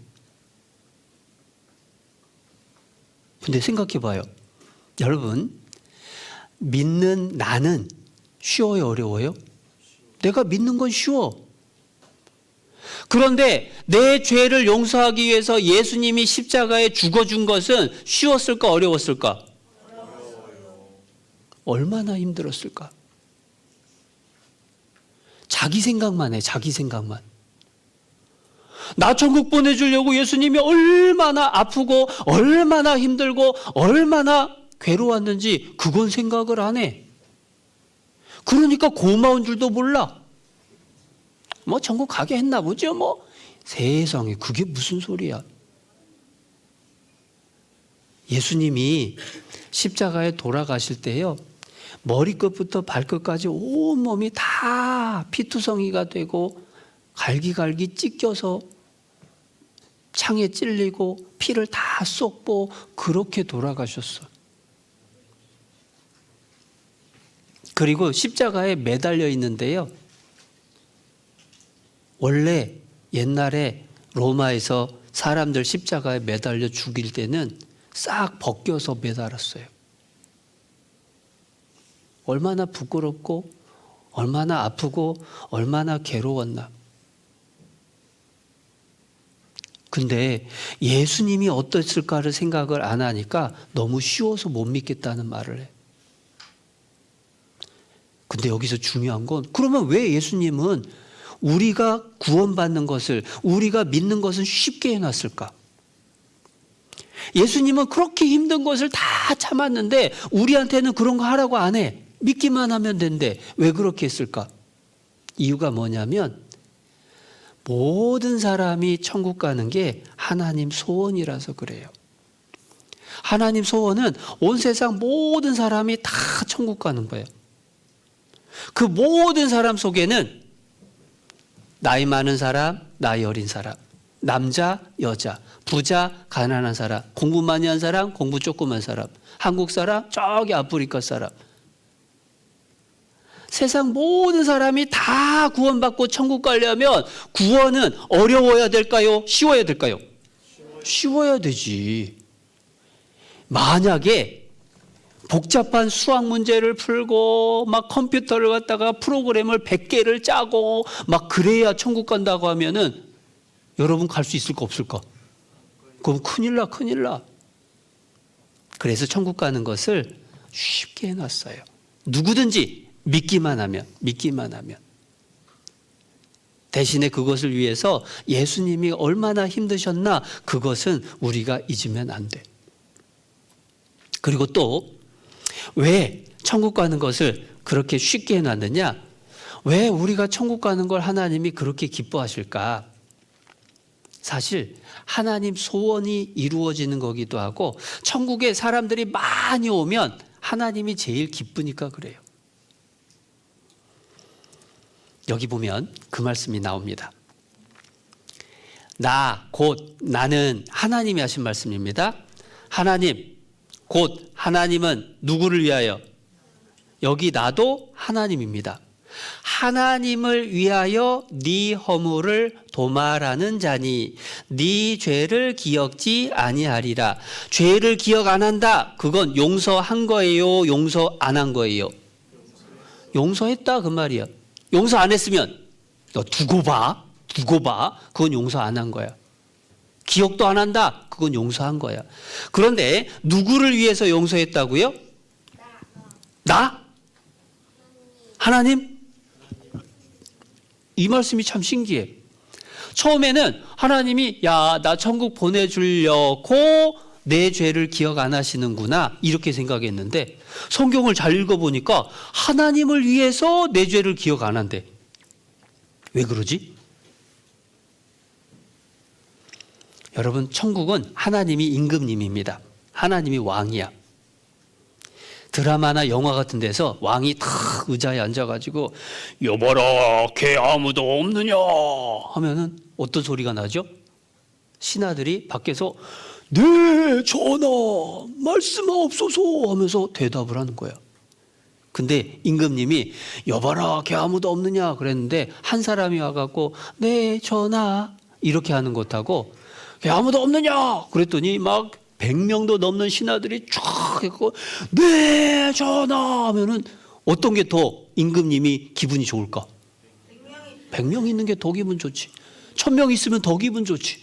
근데 생각해 봐요. 여러분, 믿는 나는 쉬워요, 어려워요? 내가 믿는 건 쉬워. 그런데 내 죄를 용서하기 위해서 예수님이 십자가에 죽어준 것은 쉬웠을까, 어려웠을까? 얼마나 힘들었을까? 자기 생각만 해, 자기 생각만. 나 천국 보내주려고 예수님이 얼마나 아프고 얼마나 힘들고 얼마나 괴로웠는지 그건 생각을 안 해. 그러니까 고마운 줄도 몰라. 뭐 천국 가게 했나 보죠 뭐. 세상에 그게 무슨 소리야. 예수님이 십자가에 돌아가실 때요, 머리끝부터 발끝까지 온몸이 다 피투성이가 되고 갈기갈기 찢겨서 창에 찔리고 피를 다 쏟고 그렇게 돌아가셨어. 그리고 십자가에 매달려 있는데요, 원래 옛날에 로마에서 사람들 십자가에 매달려 죽일 때는 싹 벗겨서 매달았어요. 얼마나 부끄럽고 얼마나 아프고 얼마나 괴로웠나. 근데 예수님이 어땠을까를 생각을 안 하니까 너무 쉬워서 못 믿겠다는 말을 해. 근데 여기서 중요한 건, 그러면 왜 예수님은 우리가 구원받는 것을, 우리가 믿는 것은 쉽게 해놨을까? 예수님은 그렇게 힘든 것을 다 참았는데 우리한테는 그런 거 하라고 안 해. 믿기만 하면 된대. 왜 그렇게 했을까? 이유가 뭐냐면, 모든 사람이 천국 가는 게 하나님 소원이라서 그래요. 하나님 소원은 온 세상 모든 사람이 다 천국 가는 거예요. 그 모든 사람 속에는 나이 많은 사람, 나이 어린 사람, 남자, 여자, 부자, 가난한 사람, 공부 많이 한 사람, 공부 조그만 사람, 한국 사람, 저기 아프리카 사람, 세상 모든 사람이 다 구원받고 천국 가려면 구원은 어려워야 될까요? 쉬워야 될까요? 쉬워야 되지. 만약에 복잡한 수학 문제를 풀고 막 컴퓨터를 갖다가 프로그램을 100개를 짜고 막 그래야 천국 간다고 하면은 여러분 갈 수 있을까 없을까? 그럼 큰일 나, 큰일 나. 그래서 천국 가는 것을 쉽게 해놨어요. 누구든지 믿기만 하면. 대신에 그것을 위해서 예수님이 얼마나 힘드셨나, 그것은 우리가 잊으면 안 돼. 그리고 또 왜 천국 가는 것을 그렇게 쉽게 해놨느냐? 왜 우리가 천국 가는 걸 하나님이 그렇게 기뻐하실까? 사실 하나님 소원이 이루어지는 거기도 하고, 천국에 사람들이 많이 오면 하나님이 제일 기쁘니까 그래요. 여기 보면 그 말씀이 나옵니다. 곧 나는, 하나님이 하신 말씀입니다. 하나님, 곧 하나님은 누구를 위하여? 여기 나도 하나님입니다. 하나님을 위하여 네 허물을 도말하는 자니 네 죄를 기억지 아니하리라. 죄를 기억 안 한다. 그건 용서한 거예요? 용서 안 한 거예요? 용서했다 그 말이야. 용서 안 했으면 너 두고 봐. 그건 용서 안 한 거야. 기억도 안 한다. 그건 용서한 거야. 그런데 누구를 위해서 용서했다고요? 나? 하나님? 이 말씀이 참 신기해. 처음에는 하나님이 나 천국 보내주려고 내 죄를 기억 안 하시는구나 이렇게 생각했는데, 성경을 잘 읽어보니까 하나님을 위해서 내 죄를 기억 안 한대. 왜 그러지? 여러분, 천국은 하나님이 임금님입니다. 하나님이 왕이야. 드라마나 영화 같은 데서 왕이 탁 의자에 앉아가지고 여봐라 걔 아무도 없느냐 하면은 어떤 소리가 나죠? 신하들이 밖에서 네 전하 말씀하옵소서 하면서 대답을 하는 거야. 근데 임금님이 여봐라 걔 아무도 없느냐 그랬는데, 한 사람이 와갖고 네 전하 이렇게 하는 것하고 아무도 없느냐 그랬더니 막 100명도 넘는 신하들이 쫙 했고 네 전하 하면은 어떤 게 더 임금님이 기분이 좋을까? 100명 있는 게 더 기분 좋지. 1000명 있으면 더 기분 좋지.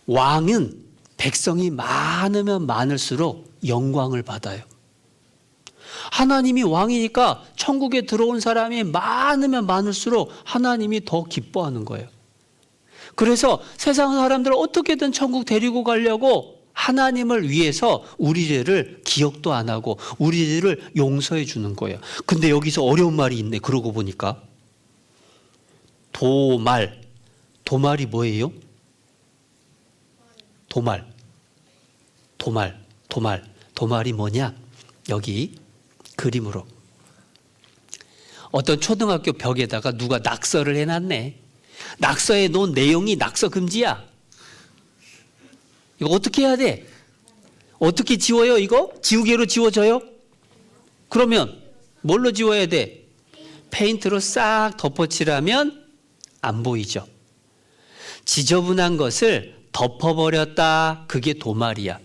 왕은 백성이 많으면 많을수록 영광을 받아요. 하나님이 왕이니까 천국에 들어온 사람이 많으면 많을수록 하나님이 더 기뻐하는 거예요. 그래서 세상 사람들을 어떻게든 천국 데리고 가려고 하나님을 위해서 우리 죄를 기억도 안 하고 우리 죄를 용서해 주는 거예요. 근데 여기서 어려운 말이 있네. 그러고 보니까 도말이 뭐예요? 도말 도말이 뭐냐? 여기 그림으로 어떤 초등학교 벽에다가 누가 낙서를 해놨네. 낙서해 놓은 내용이 낙서 금지야. 이거 어떻게 해야 돼? 어떻게 지워요 이거? 지우개로 지워져요? 그러면 뭘로 지워야 돼? 페인트로 싹 덮어칠하면 안 보이죠. 지저분한 것을 덮어버렸다. 그게 도말이야.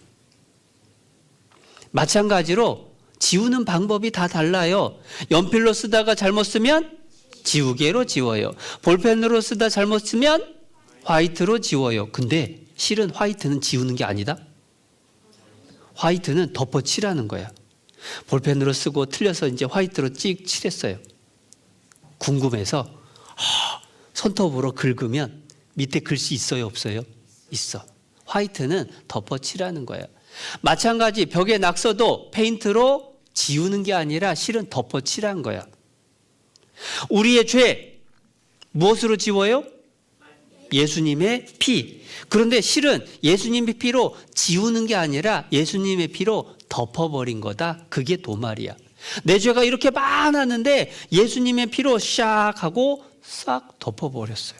마찬가지로 지우는 방법이 다 달라요. 연필로 쓰다가 잘못 쓰면 지우개로 지워요. 볼펜으로 쓰다 잘못 쓰면 화이트로 지워요. 근데 실은 화이트는 지우는 게 아니다. 화이트는 덮어칠하는 거야. 볼펜으로 쓰고 틀려서 이제 화이트로 찍 칠했어요. 궁금해서 손톱으로 긁으면 밑에 글씨 있어요, 없어요? 있어. 화이트는 덮어칠하는 거야. 마찬가지 벽에 낙서도 페인트로 지우는 게 아니라 실은 덮어칠한 거야. 우리의 죄 무엇으로 지워요? 예수님의 피. 그런데 실은 예수님의 피로 지우는 게 아니라 예수님의 피로 덮어버린 거다. 그게 도말이야. 내 죄가 이렇게 많았는데 예수님의 피로 샥 하고 싹 덮어버렸어요.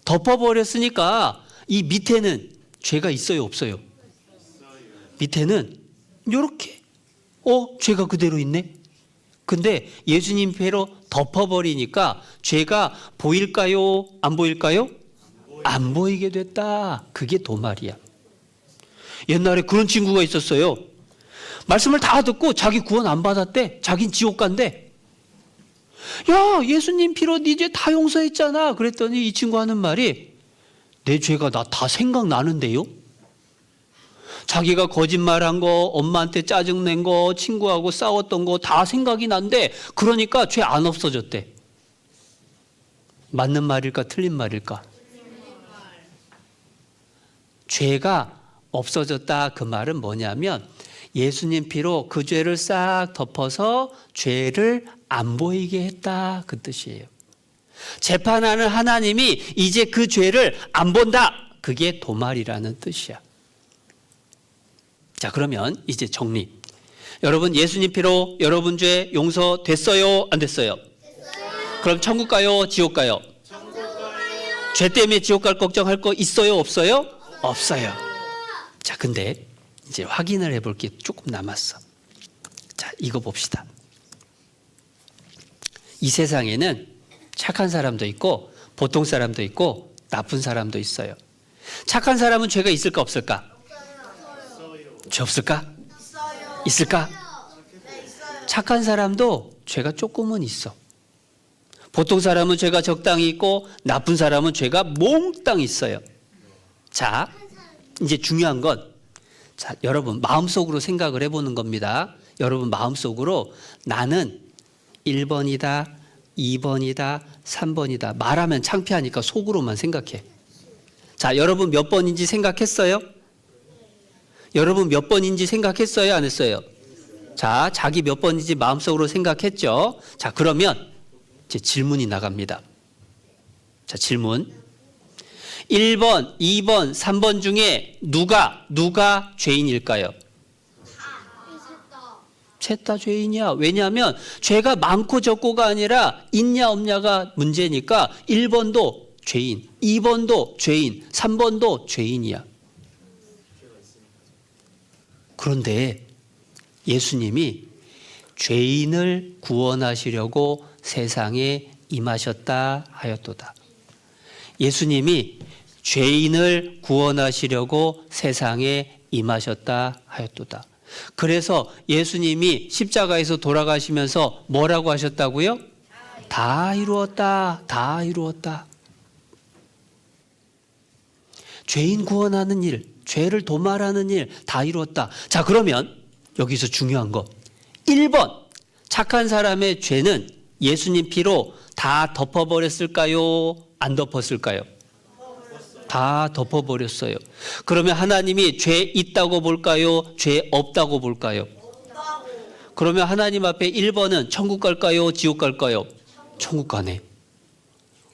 덮어버렸으니까 이 밑에는 죄가 있어요, 없어요? 밑에는 이렇게 죄가 그대로 있네. 근데 예수님 피로 덮어버리니까 죄가 보일까요? 안 보일까요? 안 보이게 됐다. 그게 도말이야. 옛날에 그런 친구가 있었어요. 말씀을 다 듣고 자기 구원 안 받았대. 자긴 지옥 간대. 야, 예수님 피로 네 죄 다 용서했잖아. 그랬더니 이 친구 하는 말이 내 죄가 나 다 생각나는데요. 자기가 거짓말한 거, 엄마한테 짜증낸 거, 친구하고 싸웠던 거 다 생각이 난대. 그러니까 죄 안 없어졌대. 맞는 말일까 틀린 말일까? 죄가 없어졌다 그 말은 뭐냐면 예수님 피로 그 죄를 싹 덮어서 죄를 안 보이게 했다 그 뜻이에요. 재판하는 하나님이 이제 그 죄를 안 본다. 그게 도말이라는 뜻이야. 자, 그러면 이제 정리. 여러분 예수님 피로 여러분 죄 용서됐어요? 안 됐어요? 그럼 천국 가요? 지옥 가요? 죄 때문에 지옥 갈 걱정할 거 있어요? 없어요? 없어요. 자, 근데 이제 확인을 해볼 게 조금 남았어. 자, 이거 봅시다. 이 세상에는 착한 사람도 있고 보통 사람도 있고 나쁜 사람도 있어요. 착한 사람은 죄가 있을까 없을까? 죄 없을까? 있을까? 착한 사람도 죄가 조금은 있어. 보통 사람은 죄가 적당히 있고 나쁜 사람은 죄가 몽땅 있어요. 자, 이제 중요한 건 자, 여러분 마음속으로 생각을 해보는 겁니다. 여러분 마음속으로 나는 1번이다, 2번이다, 3번이다. 말하면 창피하니까 속으로만 생각해. 자, 여러분 몇 번인지 생각했어요? 여러분 몇 번인지 생각했어요? 안 했어요? 자, 자기 몇 번인지 마음속으로 생각했죠? 자, 그러면 이제 질문이 나갑니다. 자, 질문. 1번, 2번, 3번 중에 누가 죄인일까요? 셋 다 죄인이야. 왜냐하면 죄가 많고 적고가 아니라 있냐 없냐가 문제니까 1번도 죄인, 2번도 죄인, 3번도 죄인이야. 그런데 예수님이 죄인을 구원하시려고 세상에 임하셨다 하였도다. 예수님이 죄인을 구원하시려고 세상에 임하셨다 하였도다. 그래서 예수님이 십자가에서 돌아가시면서 뭐라고 하셨다고요? 다 이루었다. 다 이루었다. 죄인 구원하는 일, 죄를 도말하는 일 다 이루었다. 자, 그러면 여기서 중요한 거 1번 착한 사람의 죄는 예수님 피로 다 덮어버렸을까요? 안 덮었을까요? 다 덮어버렸어요. 그러면 하나님이 죄 있다고 볼까요? 죄 없다고 볼까요? 그러면 하나님 앞에 1번은 천국 갈까요? 지옥 갈까요? 천국 가네.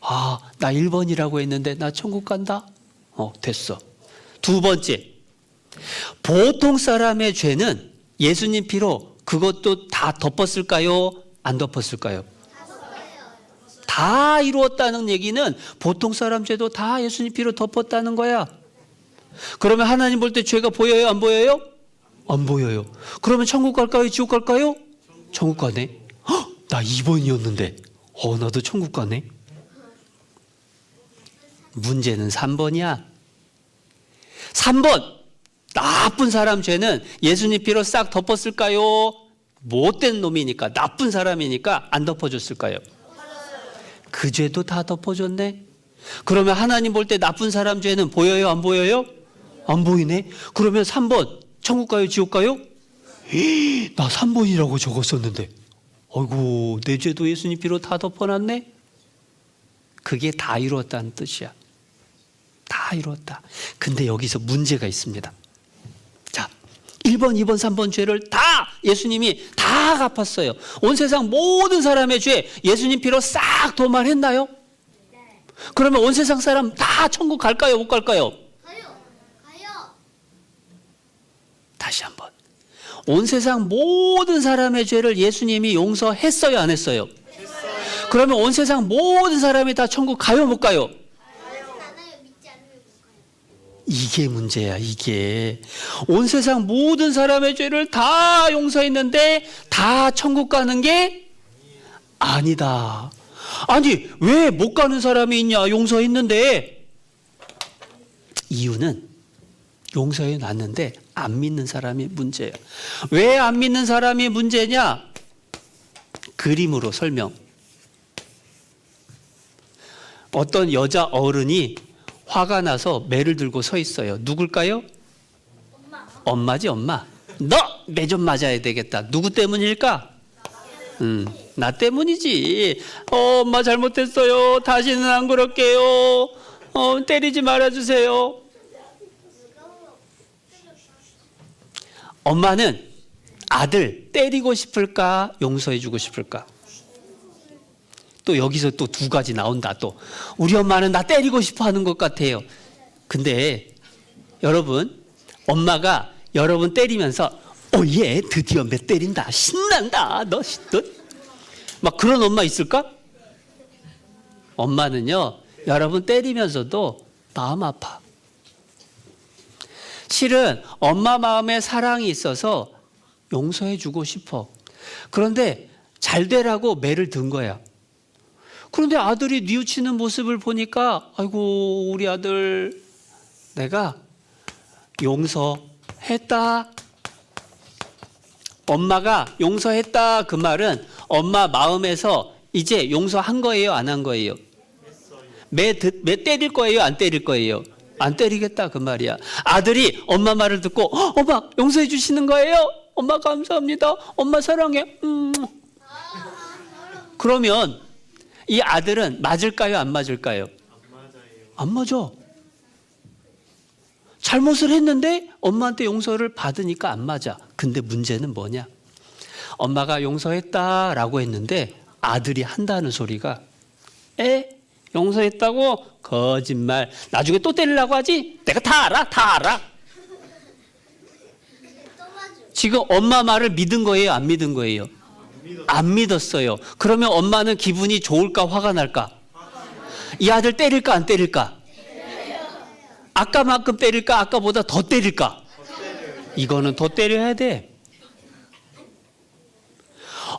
아, 나 1번이라고 했는데 나 천국 간다? 됐어. 두 번째, 보통 사람의 죄는 예수님 피로 그것도 다 덮었을까요? 안 덮었을까요? 다 이루었다는 얘기는 보통 사람 죄도 다 예수님 피로 덮었다는 거야. 그러면 하나님 볼 때 죄가 보여요? 안 보여요? 안 보여요. 그러면 천국 갈까요? 지옥 갈까요? 천국 가네. 헉, 나 2번이었는데 나도 천국 가네. 문제는 3번이야. 3번 나쁜 사람 죄는 예수님 피로 싹 덮었을까요? 못된 놈이니까 나쁜 사람이니까 안 덮어줬을까요? 그 죄도 다 덮어줬네. 그러면 하나님 볼 때 나쁜 사람 죄는 보여요? 안 보여요? 안 보이네. 그러면 3번 천국 가요? 지옥 가요? 나 3번이라고 적었었는데 아이고 내 죄도 예수님 피로 다 덮어놨네. 그게 다 이루었다는 뜻이야. 다 이루었다. 근데 여기서 문제가 있습니다. 자, 1번, 2번, 3번 죄를 다 예수님이 다 갚았어요. 온 세상 모든 사람의 죄 예수님 피로 싹 도말했나요? 그러면 온 세상 사람 다 천국 갈까요? 못 갈까요? 가요. 다시 한번. 온 세상 모든 사람의 죄를 예수님이 용서했어요? 안 했어요? 그러면 온 세상 모든 사람이 다 천국 가요? 못 가요? 않아요. 믿지 않으면 못 가요. 이게 문제야. 이게 온 세상 모든 사람의 죄를 다 용서했는데 다 천국 가는 게 아니다. 아니 왜 못 가는 사람이 있냐? 용서했는데. 이유는 용서해 놨는데 안 믿는 사람이 문제야. 왜 안 믿는 사람이 문제냐? 그림으로 설명. 어떤 여자 어른이 화가 나서 매를 들고 서 있어요. 누굴까요? 엄마지, 엄마. 너 매 좀 맞아야 되겠다. 누구 때문일까? 나 때문이지. 엄마 잘못했어요. 다시는 안 그럴게요. 때리지 말아주세요. 엄마는 아들 때리고 싶을까? 용서해주고 싶을까? 또 여기서 또 두 가지 나온다. 또 우리 엄마는 나 때리고 싶어 하는 것 같아요. 근데 여러분, 엄마가 여러분 때리면서 얘 드디어 매 때린다. 신난다. 너 막 그런 엄마 있을까? 엄마는요, 여러분 때리면서도 마음 아파. 실은 엄마 마음에 사랑이 있어서 용서해주고 싶어. 그런데 잘 되라고 매를 든 거야. 그런데 아들이 뉘우치는 모습을 보니까 아이고 우리 아들 내가 용서했다. 엄마가 용서했다 그 말은 엄마 마음에서 이제 용서한 거예요? 안 한 거예요? 매 때릴 거예요? 안 때릴 거예요? 안 때리겠다 그 말이야. 아들이 엄마 말을 듣고 엄마 용서해 주시는 거예요? 엄마 감사합니다. 엄마 사랑해. 그러면 이 아들은 맞을까요? 안 맞을까요? 안 맞아. 잘못을 했는데 엄마한테 용서를 받으니까 안 맞아. 근데 문제는 뭐냐? 엄마가 용서했다라고 했는데 아들이 한다는 소리가 용서했다고? 거짓말. 나중에 또 때리려고 하지? 내가 다 알아. 다 알아. 지금 엄마 말을 믿은 거예요? 안 믿은 거예요? 안 믿었어요. 그러면 엄마는 기분이 좋을까? 화가 날까? 이 아들 때릴까? 안 때릴까? 아까만큼 때릴까? 아까보다 더 때릴까? 이거는 더 때려야 돼.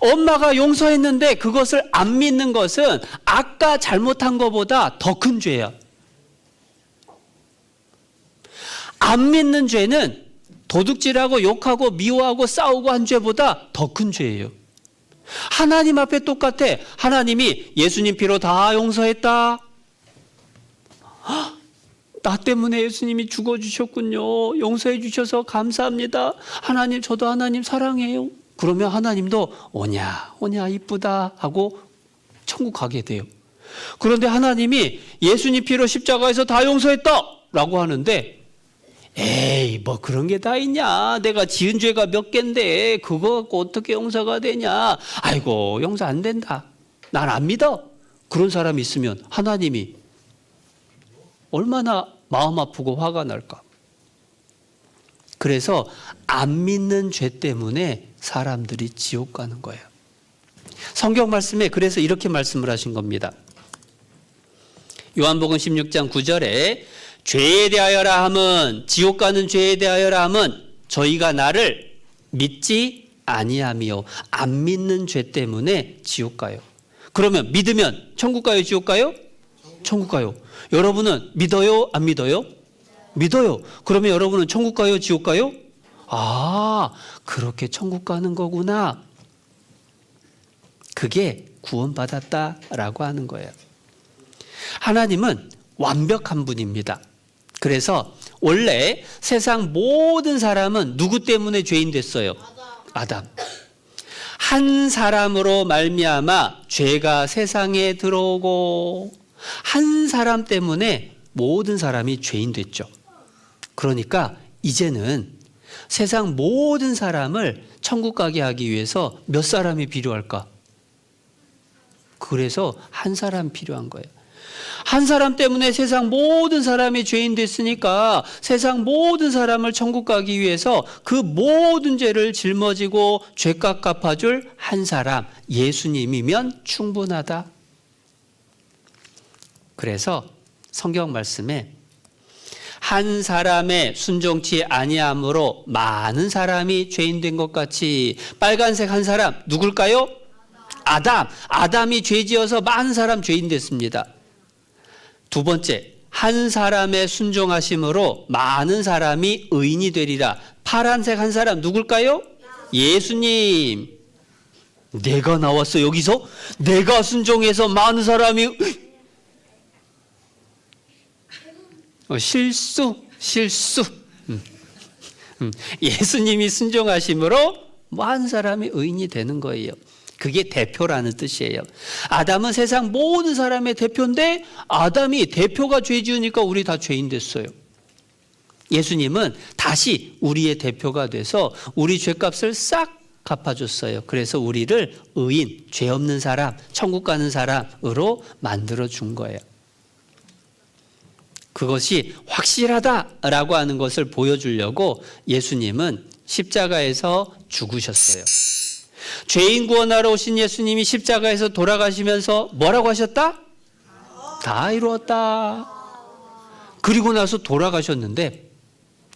엄마가 용서했는데 그것을 안 믿는 것은 아까 잘못한 것보다 더 큰 죄야. 안 믿는 죄는 도둑질하고 욕하고 미워하고 싸우고 한 죄보다 더 큰 죄예요. 하나님 앞에 똑같아. 하나님이 예수님 피로 다 용서했다. 나 때문에 예수님이 죽어주셨군요. 용서해 주셔서 감사합니다. 하나님 저도 하나님 사랑해요. 그러면 하나님도 오냐 이쁘다 하고 천국 가게 돼요. 그런데 하나님이 예수님 피로 십자가에서 다 용서했다 라고 하는데 에이 뭐 그런 게 다 있냐. 내가 지은 죄가 몇 갠데 그거 갖고 어떻게 용서가 되냐. 아이고 용서 안 된다. 난 안 믿어. 그런 사람이 있으면 하나님이 얼마나 마음 아프고 화가 날까. 그래서 안 믿는 죄 때문에 사람들이 지옥 가는 거예요. 성경 말씀에 그래서 이렇게 말씀을 하신 겁니다. 요한복음 16장 9절에 죄에 대하여라 함은, 지옥 가는 죄에 대하여라 함은 저희가 나를 믿지 아니함이요. 안 믿는 죄 때문에 지옥 가요. 그러면 믿으면 천국 가요, 지옥 가요? 천국 가요. 여러분은 믿어요, 안 믿어요? 믿어요. 그러면 여러분은 천국 가요, 지옥 가요? 아, 그렇게 천국 가는 거구나. 그게 구원받았다라고 하는 거예요. 하나님은 완벽한 분입니다. 그래서 원래 세상 모든 사람은 누구 때문에 죄인 됐어요? 아담. 한 사람으로 말미암아 죄가 세상에 들어오고 한 사람 때문에 모든 사람이 죄인 됐죠. 그러니까 이제는 세상 모든 사람을 천국 가게 하기 위해서 몇 사람이 필요할까? 그래서 한 사람 필요한 거예요. 한 사람 때문에 세상 모든 사람이 죄인 됐으니까 세상 모든 사람을 천국 가기 위해서 그 모든 죄를 짊어지고 죄값 갚아줄 한 사람, 예수님이면 충분하다. 그래서 성경 말씀에 한 사람의 순종치 아니함으로 많은 사람이 죄인 된 것 같이, 빨간색 한 사람 누굴까요? 아담. 아담이 죄지어서 많은 사람 죄인 됐습니다. 두 번째, 한 사람의 순종하심으로 많은 사람이 의인이 되리라. 파란색 한 사람 누굴까요? 예수님. 내가 나왔어 여기서? 내가 순종해서 많은 사람이 실수. 예수님이 순종하심으로 많은 사람이 의인이 되는 거예요. 그게 대표라는 뜻이에요. 아담은 세상 모든 사람의 대표인데 아담이 대표가 죄 지으니까 우리 다 죄인 됐어요. 예수님은 다시 우리의 대표가 돼서 우리 죄값을 싹 갚아줬어요. 그래서 우리를 의인, 죄 없는 사람, 천국 가는 사람으로 만들어준 거예요. 그것이 확실하다라고 하는 것을 보여주려고 예수님은 십자가에서 죽으셨어요. 죄인 구원하러 오신 예수님이 십자가에서 돌아가시면서 뭐라고 하셨다? 다 이루었다. 그리고 나서 돌아가셨는데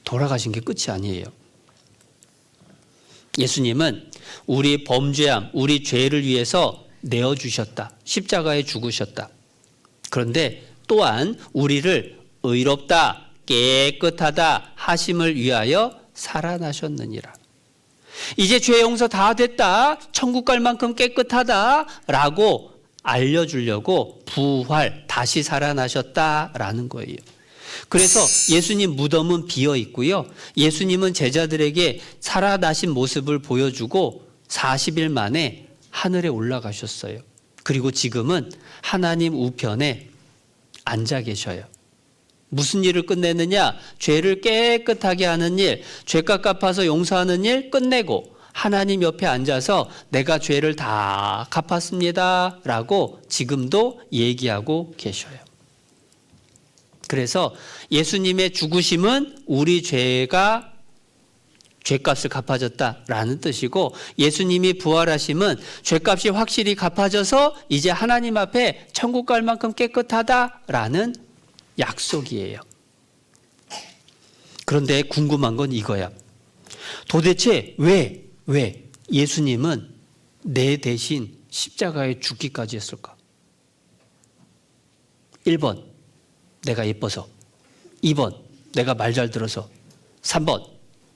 돌아가신 게 끝이 아니에요. 예수님은 우리 범죄함, 우리 죄를 위해서 내어주셨다. 십자가에 죽으셨다. 그런데 또한 우리를 의롭다, 깨끗하다 하심을 위하여 살아나셨느니라. 이제 죄 용서 다 됐다, 천국 갈 만큼 깨끗하다라고 알려주려고 부활, 다시 살아나셨다라는 거예요. 그래서 예수님 무덤은 비어 있고요. 예수님은 제자들에게 살아나신 모습을 보여주고 40일 만에 하늘에 올라가셨어요. 그리고 지금은 하나님 우편에 앉아 계셔요. 무슨 일을 끝내느냐? 죄를 깨끗하게 하는 일, 죄값 갚아서 용서하는 일 끝내고 하나님 옆에 앉아서 내가 죄를 다 갚았습니다 라고 지금도 얘기하고 계셔요. 그래서 예수님의 죽으심은 우리 죄가 죄값을 갚아줬다라는 뜻이고, 예수님이 부활하심은 죄값이 확실히 갚아져서 이제 하나님 앞에 천국 갈 만큼 깨끗하다라는 약속이에요. 그런데 궁금한 건 이거야. 도대체 왜 예수님은 내 대신 십자가에 죽기까지 했을까? 1번, 내가 예뻐서. 2번, 내가 말 잘 들어서. 3번,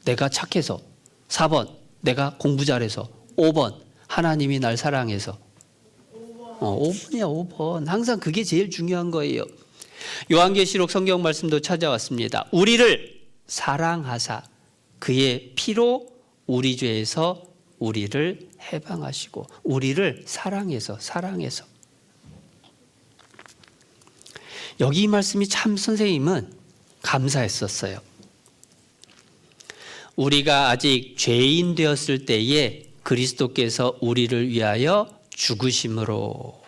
내가 착해서. 4번, 내가 공부 잘해서. 5번, 하나님이 날 사랑해서. 5번이야, 5번. 항상 그게 제일 중요한 거예요. 요한계시록 성경 말씀도 찾아왔습니다. 우리를 사랑하사 그의 피로 우리 죄에서 우리를 해방하시고, 우리를 사랑해서. 여기 이 말씀이 참 선생님은 감사했었어요. 우리가 아직 죄인 되었을 때에 그리스도께서 우리를 위하여 죽으심으로,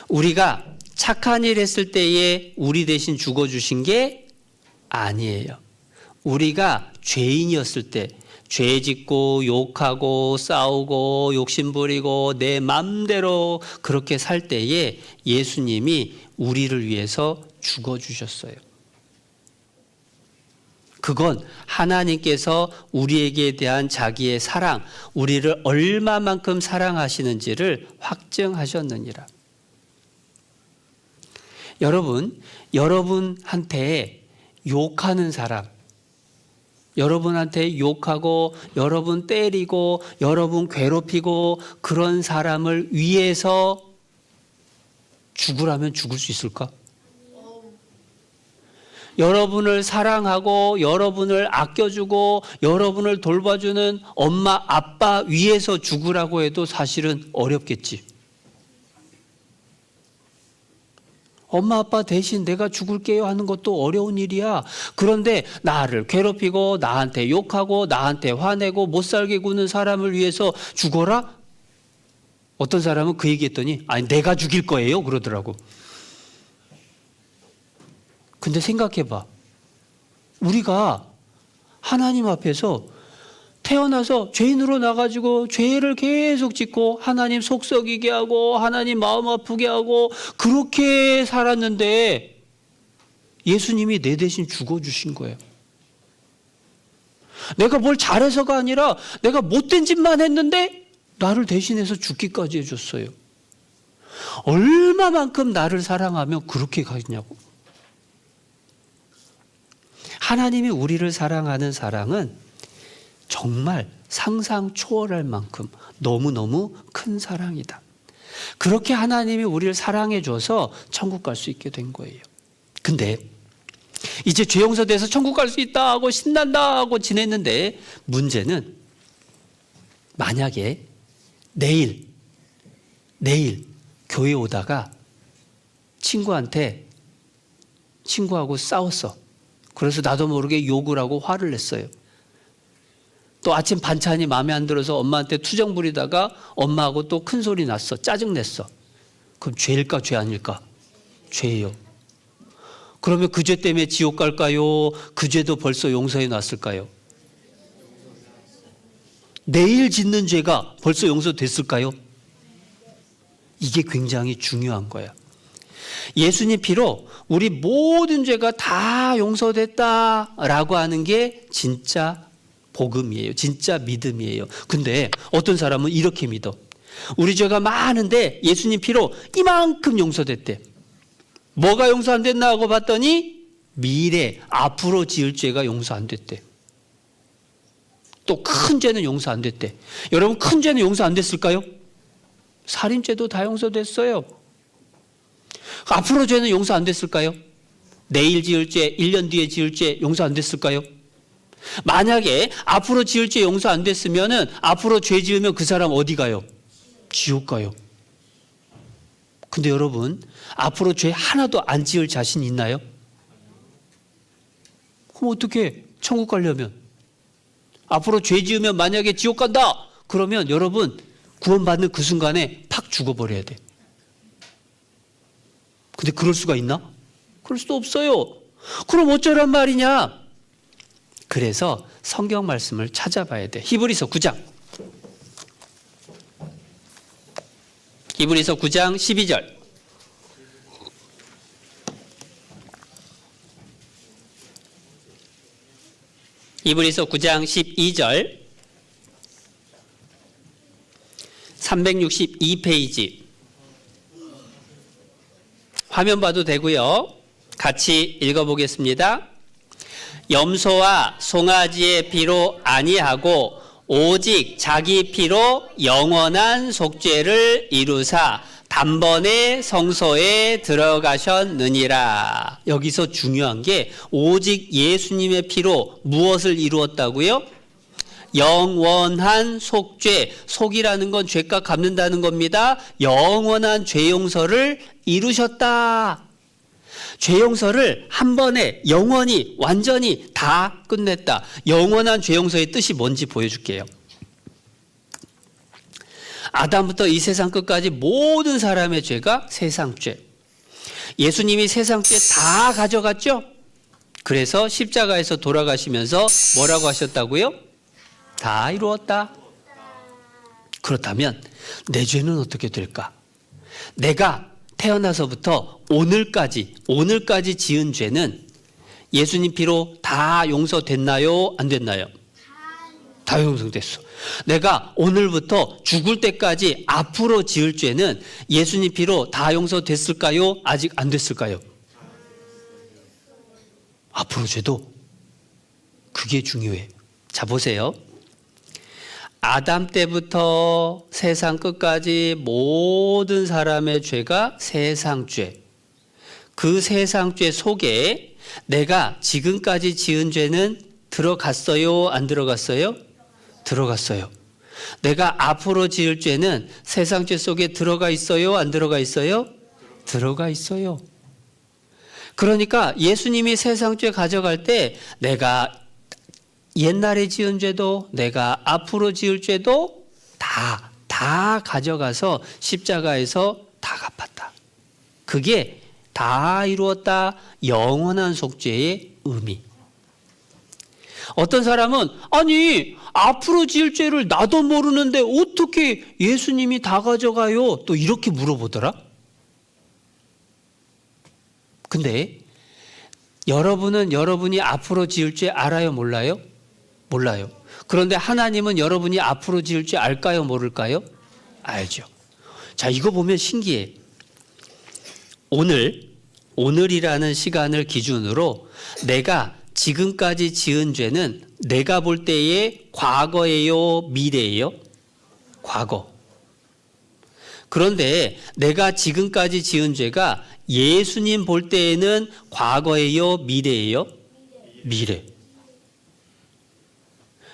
우리가 착한 일 했을 때에 우리 대신 죽어주신 게 아니에요. 우리가 죄인이었을 때 죄 짓고 욕하고 싸우고 욕심부리고 내 맘대로 그렇게 살 때에 예수님이 우리를 위해서 죽어주셨어요. 그건 하나님께서 우리에게 대한 자기의 사랑, 우리를 얼마만큼 사랑하시는지를 확증하셨느니라. 여러분한테 욕하는 사람, 여러분한테 욕하고 여러분 때리고 여러분 괴롭히고 그런 사람을 위해서 죽으라면 죽을 수 있을까? 여러분을 사랑하고 여러분을 아껴주고 여러분을 돌봐주는 엄마 아빠 위해서 죽으라고 해도 사실은 어렵겠지. 엄마 아빠 대신 내가 죽을게요 하는 것도 어려운 일이야. 그런데 나를 괴롭히고 나한테 욕하고 나한테 화내고 못 살게 구는 사람을 위해서 죽어라? 어떤 사람은 그 얘기했더니 아니 내가 죽일 거예요 그러더라고. 근데 생각해봐. 우리가 하나님 앞에서 태어나서 죄인으로 나가지고 죄를 계속 짓고 하나님 속썩이게 하고 하나님 마음 아프게 하고 그렇게 살았는데 예수님이 내 대신 죽어주신 거예요. 내가 뭘 잘해서가 아니라 내가 못된 짓만 했는데 나를 대신해서 죽기까지 해줬어요. 얼마만큼 나를 사랑하면 그렇게 가냐고. 하나님이 우리를 사랑하는 사랑은 정말 상상 초월할 만큼 너무너무 큰 사랑이다. 그렇게 하나님이 우리를 사랑해 줘서 천국 갈 수 있게 된 거예요. 근데 이제 죄 용서돼서 천국 갈 수 있다 하고 신난다 하고 지냈는데 문제는 만약에 내일 교회 오다가 친구하고 싸웠어. 그래서 나도 모르게 욕을 하고 화를 냈어요. 또 아침 반찬이 마음에 안 들어서 엄마한테 투정 부리다가 엄마하고 또 큰 소리 났어. 짜증 냈어. 그럼 죄일까 죄 아닐까? 죄예요. 그러면 그 죄 때문에 지옥 갈까요? 그 죄도 벌써 용서해 놨을까요? 내일 짓는 죄가 벌써 용서됐을까요? 이게 굉장히 중요한 거야. 예수님 피로 우리 모든 죄가 다 용서됐다라고 하는 게 진짜 복음이에요. 진짜 믿음이에요. 근데 어떤 사람은 이렇게 믿어. 우리 죄가 많은데 예수님 피로 이만큼 용서됐대. 뭐가 용서 안 됐나 하고 봤더니 미래 앞으로 지을 죄가 용서 안 됐대. 또 큰 죄는 용서 안 됐대. 여러분 큰 죄는 용서 안 됐을까요? 살인죄도 다 용서됐어요. 앞으로 죄는 용서 안 됐을까요? 내일 지을 죄, 1년 뒤에 지을 죄 용서 안 됐을까요? 만약에 앞으로 지을 죄 용서 안 됐으면은 앞으로 죄 지으면 그 사람 어디 가요? 지옥 가요. 근데 여러분, 앞으로 죄 하나도 안 지을 자신 있나요? 그럼 어떻게 천국 가려면? 앞으로 죄 지으면 만약에 지옥 간다! 그러면 여러분, 구원받는 그 순간에 팍 죽어버려야 돼. 근데 그럴 수가 있나? 그럴 수도 없어요. 그럼 어쩌란 말이냐? 그래서 성경 말씀을 찾아봐야 돼. 히브리서 9장. 히브리서 9장 12절. 히브리서 9장 12절. 362페이지. 화면 봐도 되고요. 같이 읽어보겠습니다. 염소와 송아지의 피로 아니하고 오직 자기 피로 영원한 속죄를 이루사 단번에 성소에 들어가셨느니라. 여기서 중요한 게 오직 예수님의 피로 무엇을 이루었다고요? 영원한 속죄. 속이라는 건 죄값 갚는다는 겁니다. 영원한 죄 용서를 이루셨다. 죄 용서를 한 번에 영원히 완전히 다 끝냈다. 영원한 죄 용서의 뜻이 뭔지 보여줄게요. 아담부터 이 세상 끝까지 모든 사람의 죄가 세상 죄. 예수님이 세상 죄 다 가져갔죠? 그래서 십자가에서 돌아가시면서 뭐라고 하셨다고요? 다 이루었다. 그렇다면 내 죄는 어떻게 될까? 내가 태어나서부터 오늘까지 지은 죄는 예수님 피로 다 용서됐나요? 안 됐나요? 다 용서됐어. 내가 오늘부터 죽을 때까지 앞으로 지을 죄는 예수님 피로 다 용서됐을까요? 아직 안 됐을까요? 앞으로 죄도 그게 중요해요. 자, 보세요. 아담 때부터 세상 끝까지 모든 사람의 죄가 세상죄. 그 세상죄 속에 내가 지금까지 지은 죄는 들어갔어요? 안 들어갔어요? 들어갔어요. 내가 앞으로 지을 죄는 세상죄 속에 들어가 있어요? 안 들어가 있어요? 들어가 있어요. 그러니까 예수님이 세상죄 가져갈 때 내가 옛날에 지은 죄도 내가 앞으로 지을 죄도 다 가져가서 십자가에서 다 갚았다. 그게 다 이루었다. 영원한 속죄의 의미. 어떤 사람은 아니 앞으로 지을 죄를 나도 모르는데 어떻게 예수님이 다 가져가요? 또 이렇게 물어보더라. 근데 여러분은 여러분이 앞으로 지을 죄 알아요? 몰라요? 몰라요. 그런데 하나님은 여러분이 앞으로 지을 죄 알까요? 모를까요? 알죠. 자, 이거 보면 신기해. 오늘이라는 시간을 기준으로 내가 지금까지 지은 죄는 내가 볼 때의 과거예요? 미래예요? 과거. 그런데 내가 지금까지 지은 죄가 예수님 볼 때에는 과거예요? 미래예요? 미래.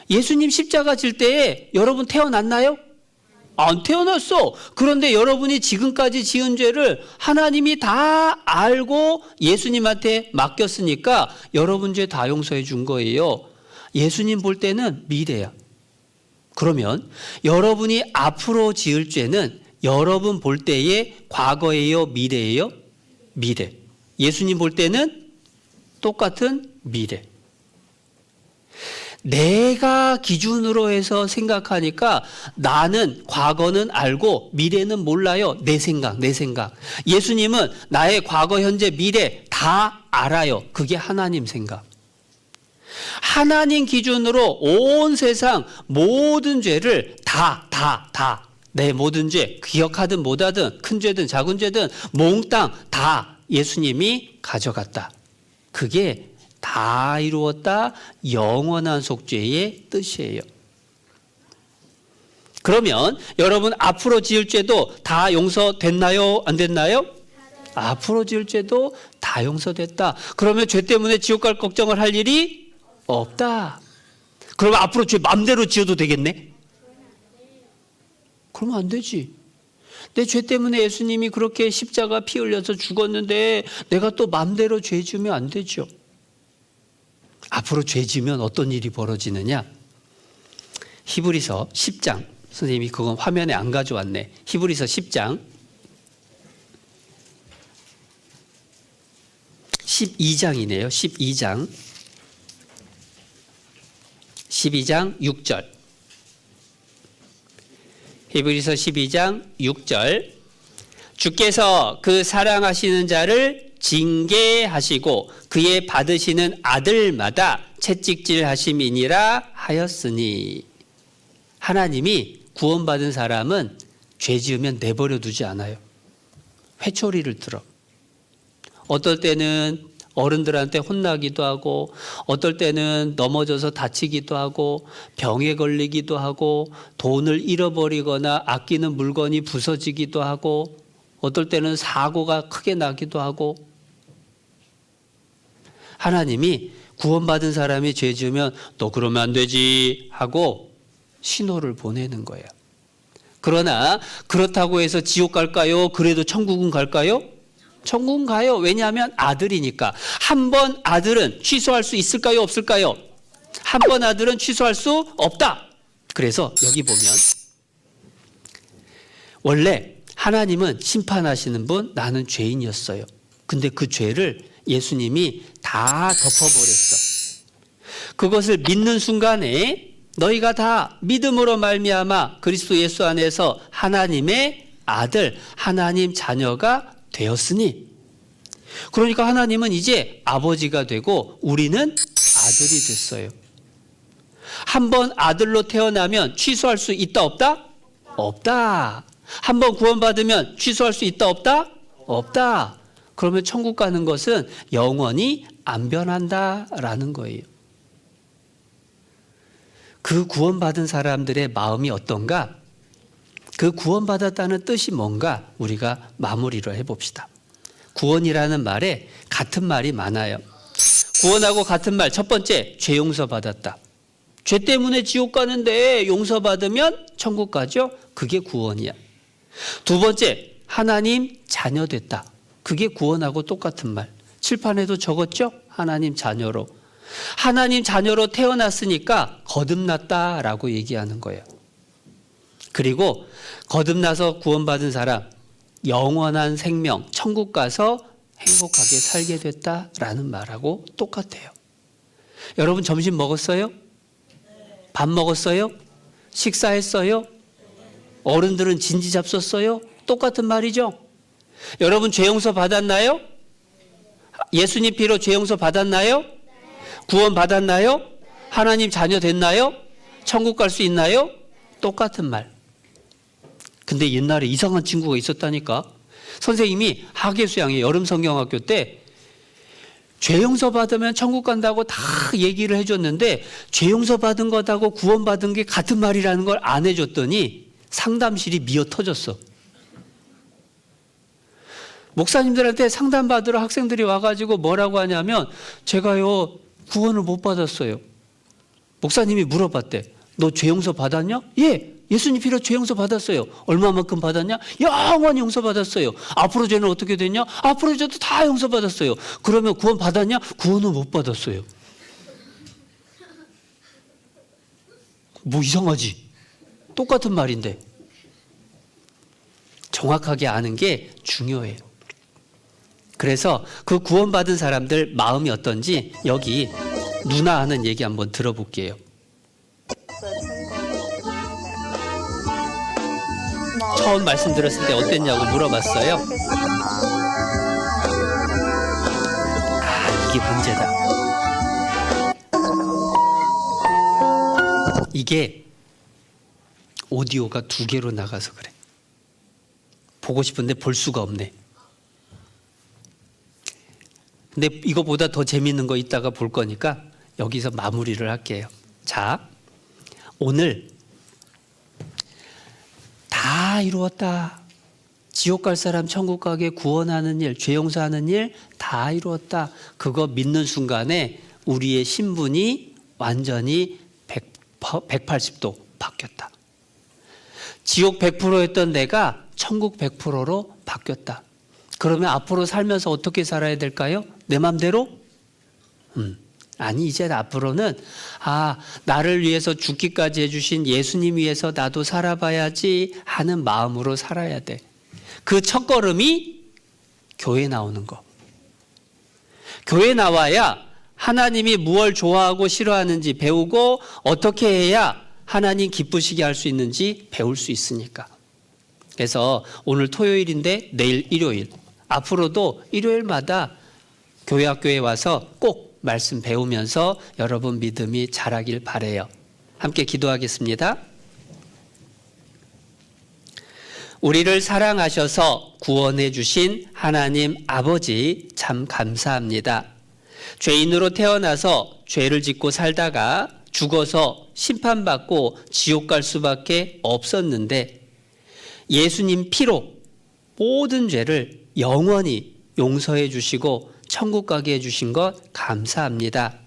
예수님 십자가 질 때에 여러분 태어났나요? 안 태어났어. 그런데 여러분이 지금까지 지은 죄를 하나님이 다 알고 예수님한테 맡겼으니까 여러분 죄 다 용서해 준 거예요. 예수님 볼 때는 미래야. 그러면 여러분이 앞으로 지을 죄는 여러분 볼 때의 과거예요? 미래예요? 미래. 예수님 볼 때는 똑같은 미래. 내가 기준으로 해서 생각하니까 나는 과거는 알고 미래는 몰라요. 내 생각. 예수님은 나의 과거, 현재, 미래 다 알아요. 그게 하나님 생각. 하나님 기준으로 온 세상 모든 죄를 다 내 모든 죄 기억하든 못하든 큰 죄든 작은 죄든 몽땅 다 예수님이 가져갔다. 그게 다 이루었다. 영원한 속죄의 뜻이에요. 그러면 여러분 앞으로 지을 죄도 다 용서됐나요? 안 됐나요? 앞으로 지을 죄도 다 용서됐다. 그러면 죄 때문에 지옥 갈 걱정을 할 일이 없다. 그러면 앞으로 죄 마음대로 지어도 되겠네? 그러면 안 되지. 내 죄 때문에 예수님이 그렇게 십자가 피 흘려서 죽었는데 내가 또 마음대로 죄 지으면 안 되죠. 앞으로 죄 지으면 어떤 일이 벌어지느냐? 히브리서 10장. 선생님이 그건 화면에 안 가져왔네. 히브리서 10장 12장이네요. 12장 6절. 히브리서 12장 6절. 주께서 그 사랑하시는 자를 징계하시고 그의 받으시는 아들마다 채찍질하심이니라 하였으니. 하나님이 구원받은 사람은 죄 지으면 내버려 두지 않아요. 회초리를 들어. 어떨 때는 어른들한테 혼나기도 하고, 어떨 때는 넘어져서 다치기도 하고, 병에 걸리기도 하고, 돈을 잃어버리거나 아끼는 물건이 부서지기도 하고, 어떨 때는 사고가 크게 나기도 하고. 하나님이 구원받은 사람이 죄 지으면 너 그러면 안 되지 하고 신호를 보내는 거예요. 그러나 그렇다고 해서 지옥 갈까요? 그래도 천국은 갈까요? 천국은 가요. 왜냐하면 아들이니까. 한 번 아들은 취소할 수 있을까요? 없을까요? 한 번 아들은 취소할 수 없다. 그래서 여기 보면 원래 하나님은 심판하시는 분, 나는 죄인이었어요. 근데 그 죄를 예수님이 다 덮어버렸어. 그것을 믿는 순간에 너희가 다 믿음으로 말미암아 그리스도 예수 안에서 하나님의 아들, 하나님 자녀가 되었으니, 그러니까 하나님은 이제 아버지가 되고 우리는 아들이 됐어요. 한번 아들로 태어나면 취소할 수 있다 없다? 없다. 한번 구원받으면 취소할 수 있다 없다? 없다. 그러면 천국 가는 것은 영원히 안 변한다라는 거예요. 그 구원받은 사람들의 마음이 어떤가? 그 구원받았다는 뜻이 뭔가 우리가 마무리를 해봅시다. 구원이라는 말에 같은 말이 많아요. 구원하고 같은 말, 첫 번째, 죄 용서 받았다. 죄 때문에 지옥 가는데 용서받으면 천국 가죠? 그게 구원이야. 두 번째, 하나님 자녀 됐다. 그게 구원하고 똑같은 말. 칠판에도 적었죠? 하나님 자녀로. 하나님 자녀로 태어났으니까 거듭났다라고 얘기하는 거예요. 그리고 거듭나서 구원받은 사람, 영원한 생명, 천국 가서 행복하게 살게 됐다라는 말하고 똑같아요. 여러분 점심 먹었어요? 밥 먹었어요? 식사했어요? 어른들은 진지 잡섰어요? 똑같은 말이죠. 여러분 죄 용서 받았나요? 예수님 피로 죄 용서 받았나요? 구원 받았나요? 하나님 자녀 됐나요? 천국 갈 수 있나요? 똑같은 말. 근데 옛날에 이상한 친구가 있었다니까. 선생님이 하계수양의 여름 성경학교 때 죄 용서 받으면 천국 간다고 다 얘기를 해줬는데 죄 용서 받은 것하고 구원 받은 게 같은 말이라는 걸 안 해줬더니 상담실이 미어 터졌어. 목사님들한테 상담 받으러 학생들이 와가지고 뭐라고 하냐면 제가요 구원을 못 받았어요. 목사님이 물어봤대. 너 죄 용서 받았냐? 예. 예수님 피로 죄 용서 받았어요. 얼마만큼 받았냐? 영원히 용서 받았어요. 앞으로 죄는 어떻게 됐냐? 앞으로 죄도 다 용서 받았어요. 그러면 구원 받았냐? 구원은 못 받았어요. 뭐 이상하지? 똑같은 말인데. 정확하게 아는 게 중요해요. 그래서 그 구원받은 사람들 마음이 어떤지 여기 누나 하는 얘기 한번 들어볼게요. 처음 말씀 들었을 때 어땠냐고 물어봤어요. 아, 이게 문제다. 이게 오디오가 2개로 나가서 그래. 보고 싶은데 볼 수가 없네. 근데 이거보다 더 재밌는 거 이따가 볼 거니까 여기서 마무리를 할게요. 자, 오늘 다 이루었다. 지옥 갈 사람 천국 가게 구원하는 일, 죄 용서하는 일 다 이루었다. 그거 믿는 순간에 우리의 신분이 완전히 180도 바뀌었다. 지옥 100%였던 내가 천국 100%로 바뀌었다. 그러면 앞으로 살면서 어떻게 살아야 될까요? 내 맘대로? 아니, 이제 앞으로는 나를 위해서 죽기까지 해주신 예수님 위해서 나도 살아봐야지 하는 마음으로 살아야 돼. 그 첫걸음이 교회 나오는 거. 교회 나와야 하나님이 무엇을 좋아하고 싫어하는지 배우고 어떻게 해야 하나님 기쁘시게 할 수 있는지 배울 수 있으니까. 그래서 오늘 토요일인데 내일 일요일, 앞으로도 일요일마다 교회 학교에 와서 꼭 말씀 배우면서 여러분 믿음이 자라길 바라요. 함께 기도하겠습니다. 우리를 사랑하셔서 구원해 주신 하나님 아버지 참 감사합니다. 죄인으로 태어나서 죄를 짓고 살다가 죽어서 심판받고 지옥 갈 수밖에 없었는데 예수님 피로 모든 죄를 영원히 용서해 주시고 천국 가게 해주신 것 감사합니다.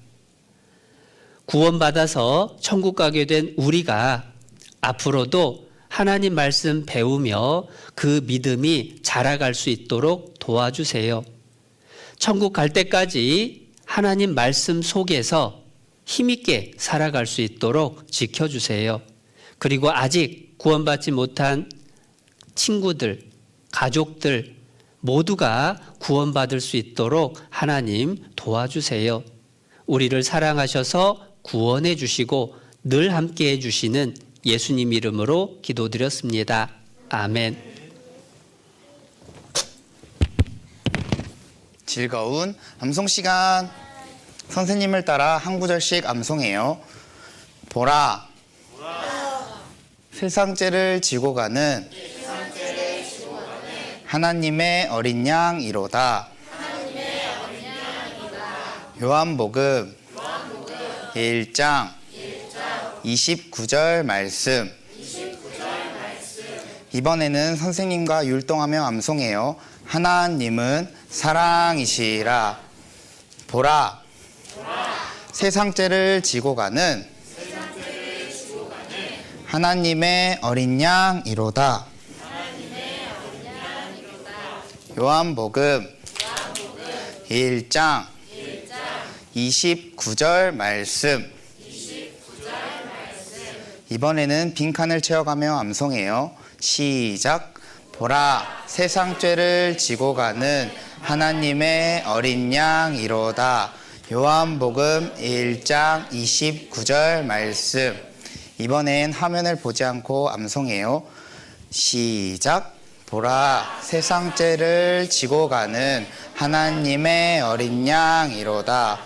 구원받아서 천국 가게 된 우리가 앞으로도 하나님 말씀 배우며 그 믿음이 자라갈 수 있도록 도와주세요. 천국 갈 때까지 하나님 말씀 속에서 힘있게 살아갈 수 있도록 지켜주세요. 그리고 아직 구원받지 못한 친구들, 가족들, 모두가 구원받을 수 있도록 하나님 도와주세요. 우리를 사랑하셔서 구원해 주시고 늘 함께 해 주시는 예수님 이름으로 기도드렸습니다. 아멘. 즐거운 암송 시간. 선생님을 따라 한 구절씩 암송해요. 보라, 세상죄를 지고 가는 하나님의 어린 양이로다. 요한복음 1장 29절 말씀. 이번에는 선생님과 율동하며 암송해요. 하나님은 사랑이시라. 보라, 세상죄를 지고 가는 하나님의 어린 양이로다. 요한복음 1장 29절 말씀. 이번에는 빈칸을 채워가며 암송해요. 시작. 보라, 세상죄를 지고 가는 하나님의 어린 양이로다. 요한복음 1장 29절 말씀. 이번엔 화면을 보지 않고 암송해요. 시작. 보라, 세상죄를 지고 가는 하나님의 어린 양이로다.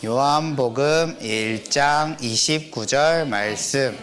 요한복음 1장 29절 말씀.